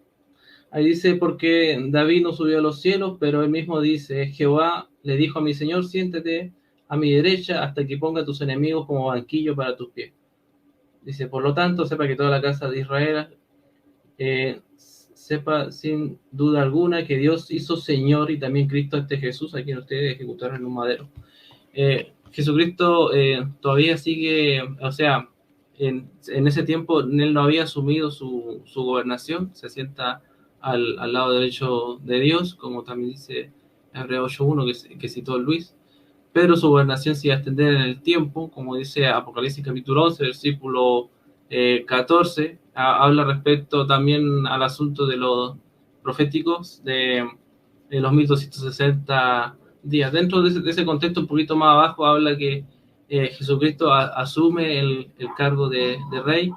S2: Ahí dice, porque David no subió a los cielos, pero él mismo dice, Jehová le dijo a mi Señor, siéntate a mi derecha hasta que ponga a tus enemigos como banquillo para tus pies. Dice, por lo tanto, sepa que toda la casa de Israel sepa sin duda alguna que Dios hizo Señor y también Cristo este Jesús, a quien ustedes ejecutaron en un madero. Jesucristo todavía sigue, o sea, en ese tiempo él no había asumido su gobernación, se sienta al lado derecho de Dios, como también dice Hebreos 8:1 que citó Luis, pero su gobernación se iba a extender en el tiempo, como dice Apocalipsis capítulo 11, versículo 14, habla respecto también al asunto de los proféticos de los 1260 días. Dentro de ese contexto, un poquito más abajo, habla que Jesucristo asume el cargo de rey.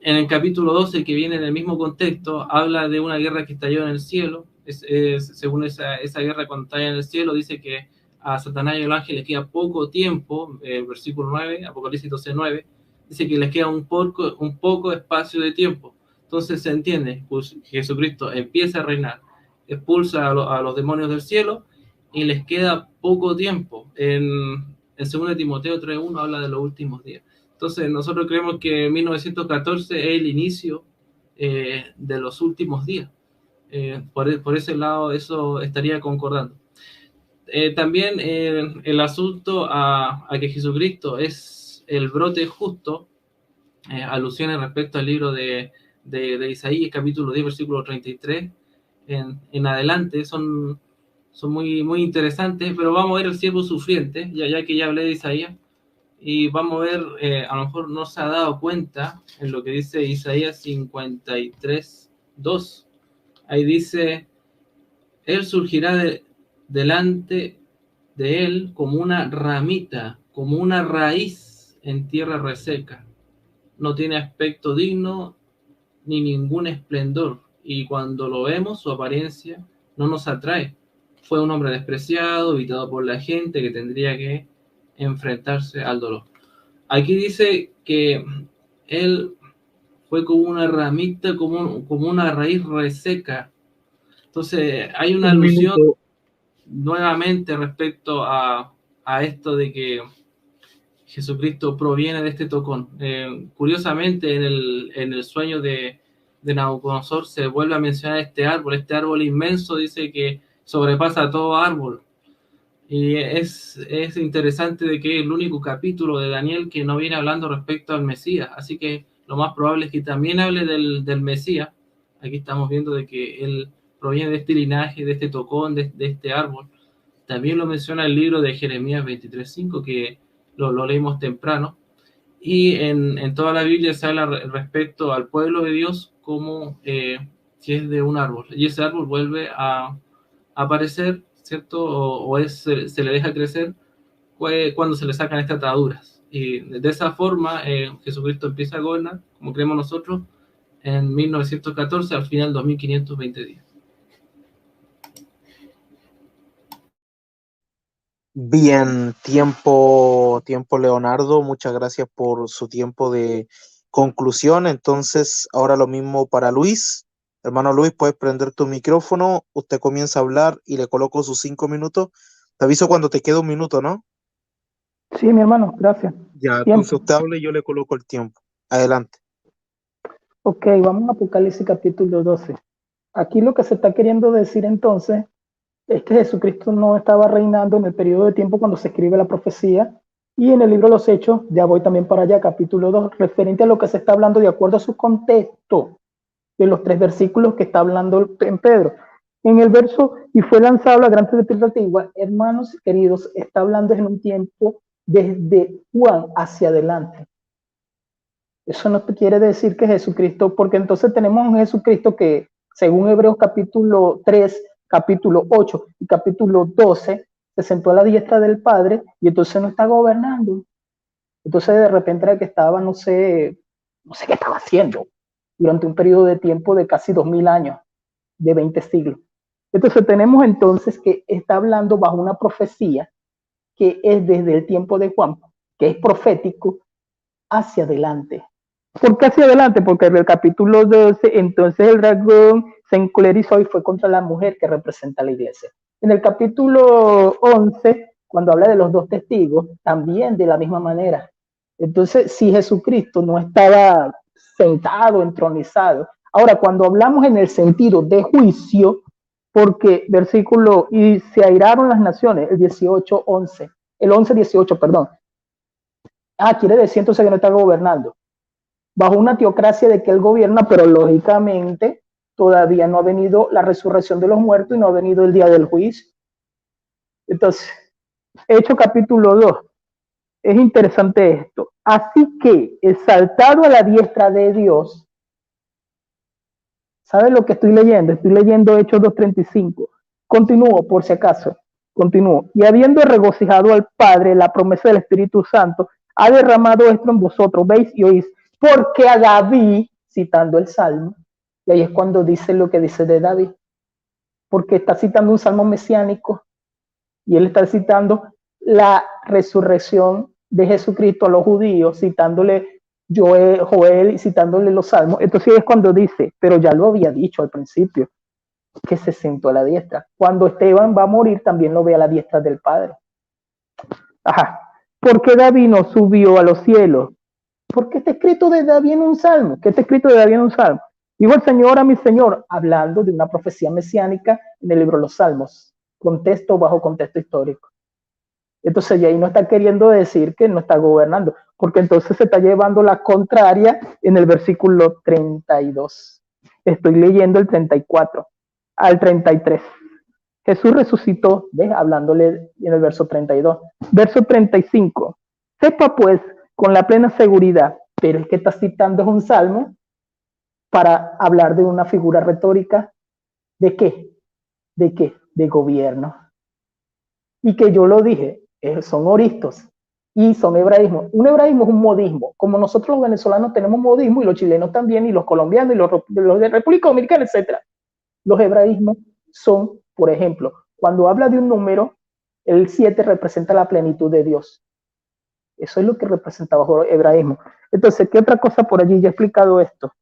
S2: En el capítulo 12, que viene en el mismo contexto, habla de una guerra que estalló en el cielo. Según esa guerra cuando estalla en el cielo, dice que a Satanás y a los ángeles les queda poco tiempo, versículo 9, Apocalipsis 12:9, dice que les queda un poco espacio de tiempo. Entonces se entiende, pues Jesucristo empieza a reinar, expulsa a los demonios del cielo y les queda poco tiempo. En 2 Timoteo 3:1 habla de los últimos días. Entonces nosotros creemos que 1914 es el inicio de los últimos días. Por ese lado eso estaría concordando. También el asunto a que Jesucristo es el brote justo, alusiones respecto al libro de Isaías, capítulo 10, versículo 33, en adelante, son muy, muy interesantes, pero vamos a ver el siervo sufriente, ya que ya hablé de Isaías, y vamos a ver, a lo mejor no se ha dado cuenta en lo que dice Isaías 53:2. Ahí dice, él surgirá delante de él como una ramita, como una raíz en tierra reseca. No tiene aspecto digno ni ningún esplendor, y cuando lo vemos, su apariencia no nos atrae. Fue un hombre despreciado, evitado por la gente, que tendría que enfrentarse al dolor. Aquí dice que él fue como una ramita, como una raíz reseca. Entonces hay una alusión nuevamente respecto a esto de que Jesucristo proviene de este tocón. Curiosamente, en el sueño de Nabucodonosor se vuelve a mencionar este árbol inmenso, dice que sobrepasa todo árbol. Y es interesante de que es el único capítulo de Daniel que no viene hablando respecto al Mesías, así que lo más probable es que también hable del Mesías. Aquí estamos viendo de que él proviene de este linaje, de este tocón, de este árbol. También lo menciona el libro de Jeremías 23:5, que lo leímos temprano. Y en toda la Biblia se habla respecto al pueblo de Dios como si es de un árbol. Y ese árbol vuelve a aparecer, ¿cierto? Se le deja crecer cuando se le sacan estas ataduras. Y de esa forma Jesucristo empieza a gobernar, como creemos nosotros, en 1914, al final 2520 días.
S1: Bien, tiempo Leonardo, muchas gracias por su tiempo de conclusión. Entonces, ahora lo mismo para Luis. Hermano Luis, puedes prender tu micrófono, usted comienza a hablar y le coloco sus 5 minutos. Te aviso cuando te quede un minuto, ¿no?
S3: Sí, mi hermano, gracias.
S1: Ya, entonces usted habla y yo le coloco el tiempo. Adelante.
S3: Ok, vamos a Apocalipsis capítulo 12. Aquí lo que se está queriendo decir entonces es que Jesucristo no estaba reinando en el periodo de tiempo cuando se escribe la profecía, y en el libro de los Hechos, ya voy también para allá, capítulo 2, referente a lo que se está hablando de acuerdo a su contexto de los 3 versículos que está hablando en Pedro. En el verso, y fue lanzado la gran serpiente antigua, hermanos queridos, está hablando en un tiempo desde Juan hacia adelante. Eso no quiere decir que Jesucristo, porque entonces tenemos un Jesucristo que, según Hebreos capítulo 3, capítulo 8 y capítulo 12, se sentó a la diestra del Padre y entonces no está gobernando. Entonces de repente era que estaba, no sé qué estaba haciendo durante un periodo de tiempo de casi 2000 años, de 20 siglos. Entonces tenemos entonces que está hablando bajo una profecía que es desde el tiempo de Juan, que es profético, hacia adelante. ¿Por qué hacia adelante? Porque en el capítulo 12, entonces el dragón se encolerizó y fue contra la mujer que representa a la iglesia. En el capítulo 11, cuando habla de los dos testigos, también de la misma manera. Entonces, si Jesucristo no estaba sentado, entronizado. Ahora, cuando hablamos en el sentido de juicio, porque versículo, y se airaron las naciones, el 18:11, el 11:18, perdón. Quiere decir entonces que no está gobernando. Bajo una teocracia de que él gobierna, pero lógicamente todavía no ha venido la resurrección de los muertos y no ha venido el día del juicio. Entonces, Hechos capítulo 2. Es interesante esto. Así que, exaltado a la diestra de Dios, ¿sabes lo que estoy leyendo? Estoy leyendo Hechos 2:35. Continúo, por si acaso. Continúo. Y habiendo regocijado al Padre la promesa del Espíritu Santo, ha derramado esto en vosotros, veis y oís, porque a David, citando el Salmo, y ahí es cuando dice lo que dice de David, porque está citando un salmo mesiánico, y él está citando la resurrección de Jesucristo a los judíos, citándole Joel y citándole los salmos. Entonces es cuando dice, pero ya lo había dicho al principio, que se sentó a la diestra. Cuando Esteban va a morir, también lo ve a la diestra del Padre. ¿Por qué David no subió a los cielos? Porque está escrito de David en un salmo. ¿Qué está escrito de David en un salmo? Digo el Señor a mi Señor, hablando de una profecía mesiánica en el libro de los Salmos. Contexto bajo contexto histórico. Entonces ya ahí no está queriendo decir que no está gobernando, porque entonces se está llevando la contraria en el versículo 32. Estoy leyendo el 34 al 33. Jesús resucitó, ¿ves? Hablándole en el verso 32. Verso 35. Sepa pues con la plena seguridad, pero el que está citando es un salmo para hablar de una figura retórica. ¿De qué? ¿De qué? De gobierno. Y que yo lo dije, son oristos y son hebraísmos. Un hebraísmo es un modismo, como nosotros los venezolanos tenemos modismo y los chilenos también, y los colombianos y los de República Dominicana, etc. Los hebraísmos son, por ejemplo, cuando habla de un número, el 7 representa la plenitud de Dios. Eso es lo que representa bajo el hebraísmo. Entonces, ¿qué otra cosa por allí? Ya he explicado esto.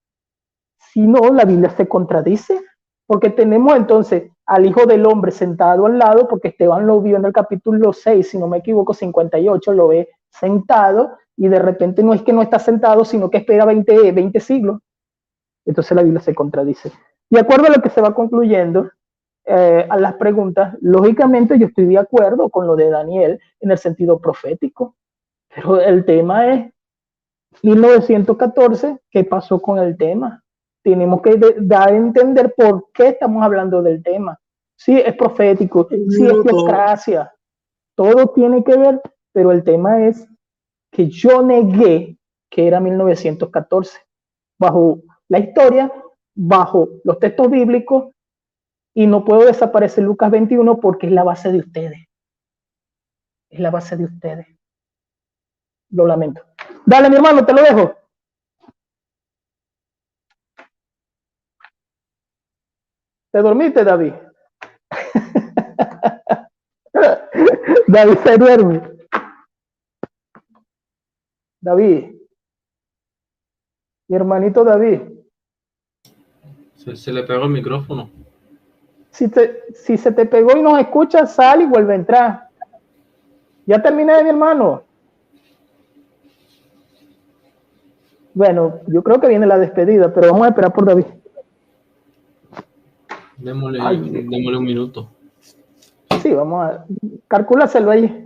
S3: Si no, la Biblia se contradice, porque tenemos entonces al Hijo del Hombre sentado al lado, porque Esteban lo vio en el capítulo 6, si no me equivoco, 58, lo ve sentado, y de repente no es que no está sentado, sino que espera 20 siglos. Entonces la Biblia se contradice. De acuerdo a lo que se va concluyendo, a las preguntas, lógicamente yo estoy de acuerdo con lo de Daniel en el sentido profético, pero el tema es 1914, ¿qué pasó con el tema? Tenemos que dar a entender por qué estamos hablando del tema. Sí, es profético, sí, es teocracia, todo tiene que ver, pero el tema es que yo negué que era 1914, bajo la historia, bajo los textos bíblicos, y no puedo desaparecer Lucas 21 porque es la base de ustedes. Es la base de ustedes. Lo lamento. Dale, mi hermano, te lo dejo. ¿Te dormiste, David? David se duerme. David. Mi hermanito David.
S2: Se le pegó el micrófono.
S3: Si se te pegó y nos escucha, sal y vuelve a entrar. Ya terminé, mi hermano. Bueno, yo creo que viene la despedida, pero vamos a esperar por David.
S2: Démosle un minuto.
S3: Sí, vamos a... Calcúlaselo ahí.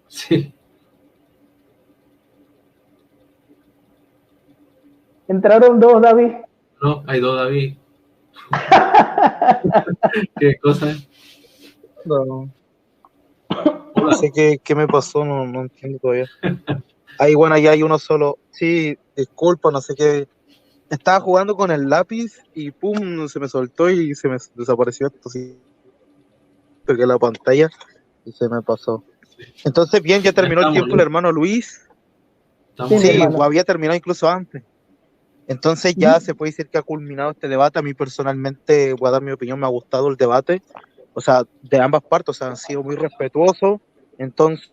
S2: Sí.
S3: Entraron 2, David.
S2: No, hay 2 David. ¿Qué cosa es?
S1: No sé qué me pasó, no entiendo todavía. Ahí, bueno, ya hay uno solo. Sí, disculpa, no sé qué. Estaba jugando con el lápiz y pum, se me soltó y se me desapareció esto, sí. Pegué la pantalla y se me pasó. Entonces, bien, ya terminó el tiempo el hermano Luis. Sí, había terminado incluso antes. Entonces ya se puede decir que ha culminado este debate. A mí personalmente, voy a dar mi opinión, me ha gustado el debate. O sea, de ambas partes, o sea, han sido muy respetuosos. Entonces,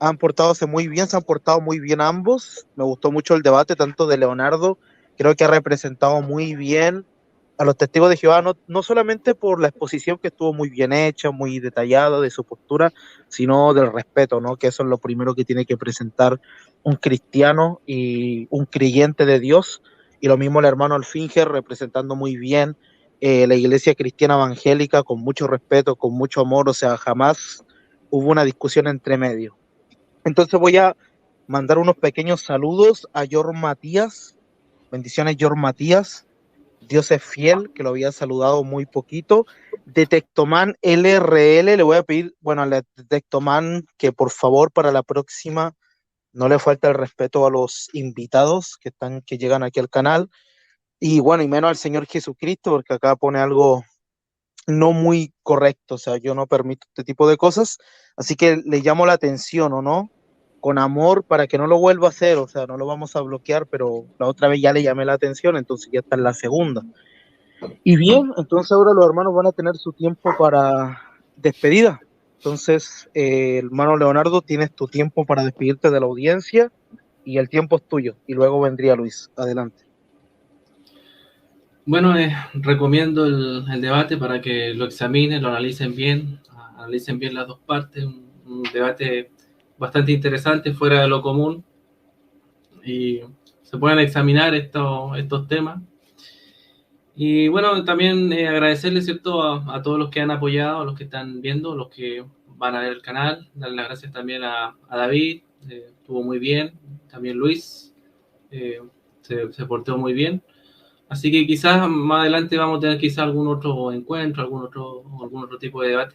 S1: han portadose muy bien, se han portado muy bien ambos. Me gustó mucho el debate, tanto de Leonardo, creo que ha representado muy bien a los testigos de Jehová, no solamente por la exposición que estuvo muy bien hecha, muy detallada de su postura, sino del respeto, ¿no? Que eso es lo primero que tiene que presentar un cristiano y un creyente de Dios. Y lo mismo el hermano Alfinger, representando muy bien la iglesia cristiana evangélica, con mucho respeto, con mucho amor, o sea, jamás hubo una discusión entre medio. Entonces voy a mandar unos pequeños saludos a Yor Matías. Bendiciones, Yor Matías. Dios es fiel, que lo había saludado muy poquito. Detectoman LRL, le voy a pedir, bueno, al Detectoman que por favor para la próxima no le falta el respeto a los invitados que llegan aquí al canal. Y bueno, y menos al Señor Jesucristo, porque acá pone algo no muy correcto, o sea, yo no permito este tipo de cosas, así que le llamo la atención, ¿o no? Con amor para que no lo vuelva a hacer, o sea, no lo vamos a bloquear, pero la otra vez ya le llamé la atención, entonces ya está en la segunda. Y bien, entonces ahora los hermanos van a tener su tiempo para despedida. Entonces, hermano Leonardo, tienes tu tiempo para despedirte de la audiencia y el tiempo es tuyo. Y luego vendría Luis. Adelante.
S2: Bueno, recomiendo el debate para que lo examinen, lo analicen bien las dos partes, un debate bastante interesante, fuera de lo común, y se puedan examinar estos temas. Y bueno, también agradecerle, ¿cierto?, a todos los que han apoyado, a los que están viendo, los que van a ver el canal, darle las gracias también a David, estuvo muy bien, también Luis, se portó muy bien. Así que quizás más adelante vamos a tener quizás algún otro encuentro, algún otro tipo de debate.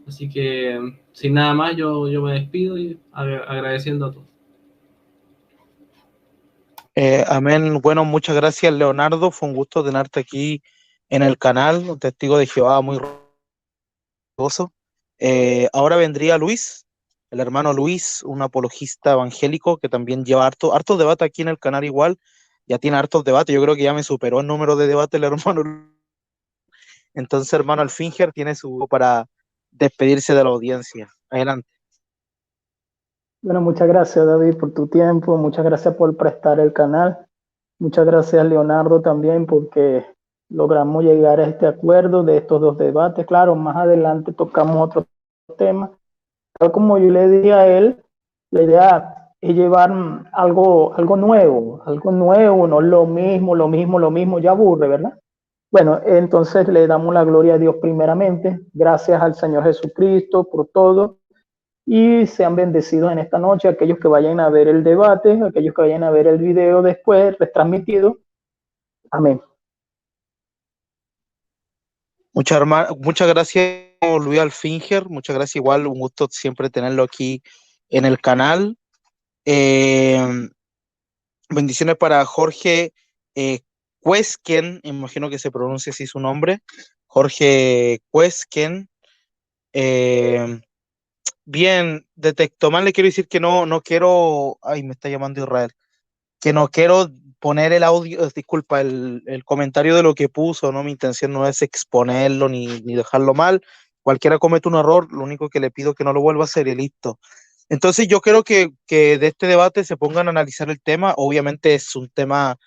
S2: Así que sin nada más, yo me despido y agradeciendo a todos.
S1: Amén. Bueno, muchas gracias, Leonardo. Fue un gusto tenerte aquí en el canal, un testigo de Jehová muy gozo. Ahora vendría Luis, el hermano Luis, un apologista evangélico que también lleva harto debate aquí en el canal igual. Ya tiene hartos debates. Yo creo que ya me superó el número de debates el hermano. Entonces, hermano Alfinger tiene su para despedirse de la audiencia. Adelante.
S3: Bueno, muchas gracias David por tu tiempo, muchas gracias por prestar el canal, muchas gracias Leonardo también porque logramos llegar a este acuerdo de estos dos debates. Claro, más adelante tocamos otro tema. Tal como yo le dije a él, la idea es llevar algo nuevo, no lo mismo, ya aburre, ¿verdad? Bueno, entonces le damos la gloria a Dios primeramente, gracias al Señor Jesucristo por todo, y sean bendecidos en esta noche aquellos que vayan a ver el debate, aquellos que vayan a ver el video después retransmitido. Amén.
S1: Muchas gracias, Luis Alfinger. Muchas gracias, igual, un gusto siempre tenerlo aquí en el canal. Bendiciones para Jorge Cuesquen, imagino que se pronuncia así su nombre. Jorge Cuesquen. Bien, Detectoman, le quiero decir que no quiero. Ay, me está llamando Israel. Que no quiero poner el audio, disculpa, el comentario de lo que puso, ¿no? Mi intención no es exponerlo ni dejarlo mal. Cualquiera comete un error, lo único que le pido es que no lo vuelva a hacer y listo. Entonces yo creo que de este debate se pongan a analizar el tema. Obviamente es un tema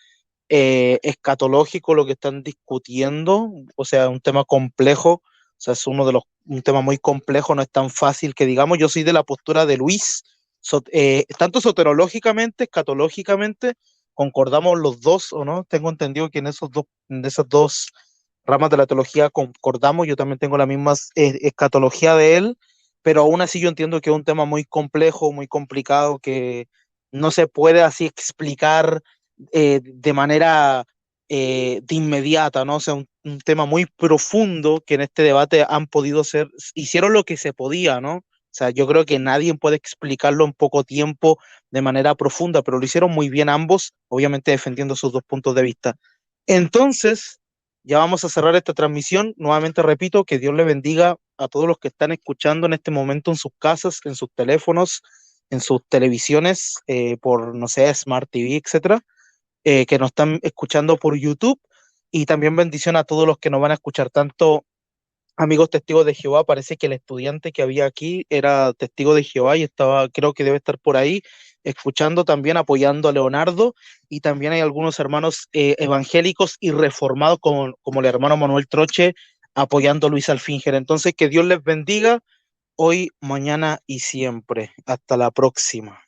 S1: escatológico lo que están discutiendo, o sea, un tema complejo, o sea, es un tema muy complejo, no es tan fácil que digamos. Yo soy de la postura de Luis, tanto soterológicamente, escatológicamente, concordamos los dos, ¿o no? Tengo entendido que en esas dos ramas de la teología concordamos. Yo también tengo la misma escatología de él, pero aún así yo entiendo que es un tema muy complejo, muy complicado, que no se puede así explicar de manera de inmediata, ¿no? O sea, un tema muy profundo que en este debate han podido hicieron lo que se podía, ¿no? O sea, yo creo que nadie puede explicarlo en poco tiempo de manera profunda, pero lo hicieron muy bien ambos, obviamente defendiendo sus dos puntos de vista. Entonces, ya vamos a cerrar esta transmisión. Nuevamente repito, que Dios le bendiga a todos los que están escuchando en este momento en sus casas, en sus teléfonos, en sus televisiones, por, no sé, Smart TV, etcétera, que nos están escuchando por YouTube, y también bendición a todos los que nos van a escuchar, tanto amigos testigos de Jehová. Parece que el estudiante que había aquí era testigo de Jehová y estaba, creo que debe estar por ahí. escuchando también, apoyando a Leonardo, y también hay algunos hermanos evangélicos y reformados como el hermano Manuel Troche apoyando a Luis Alfinger. Entonces, que Dios les bendiga hoy, mañana y siempre. Hasta la próxima.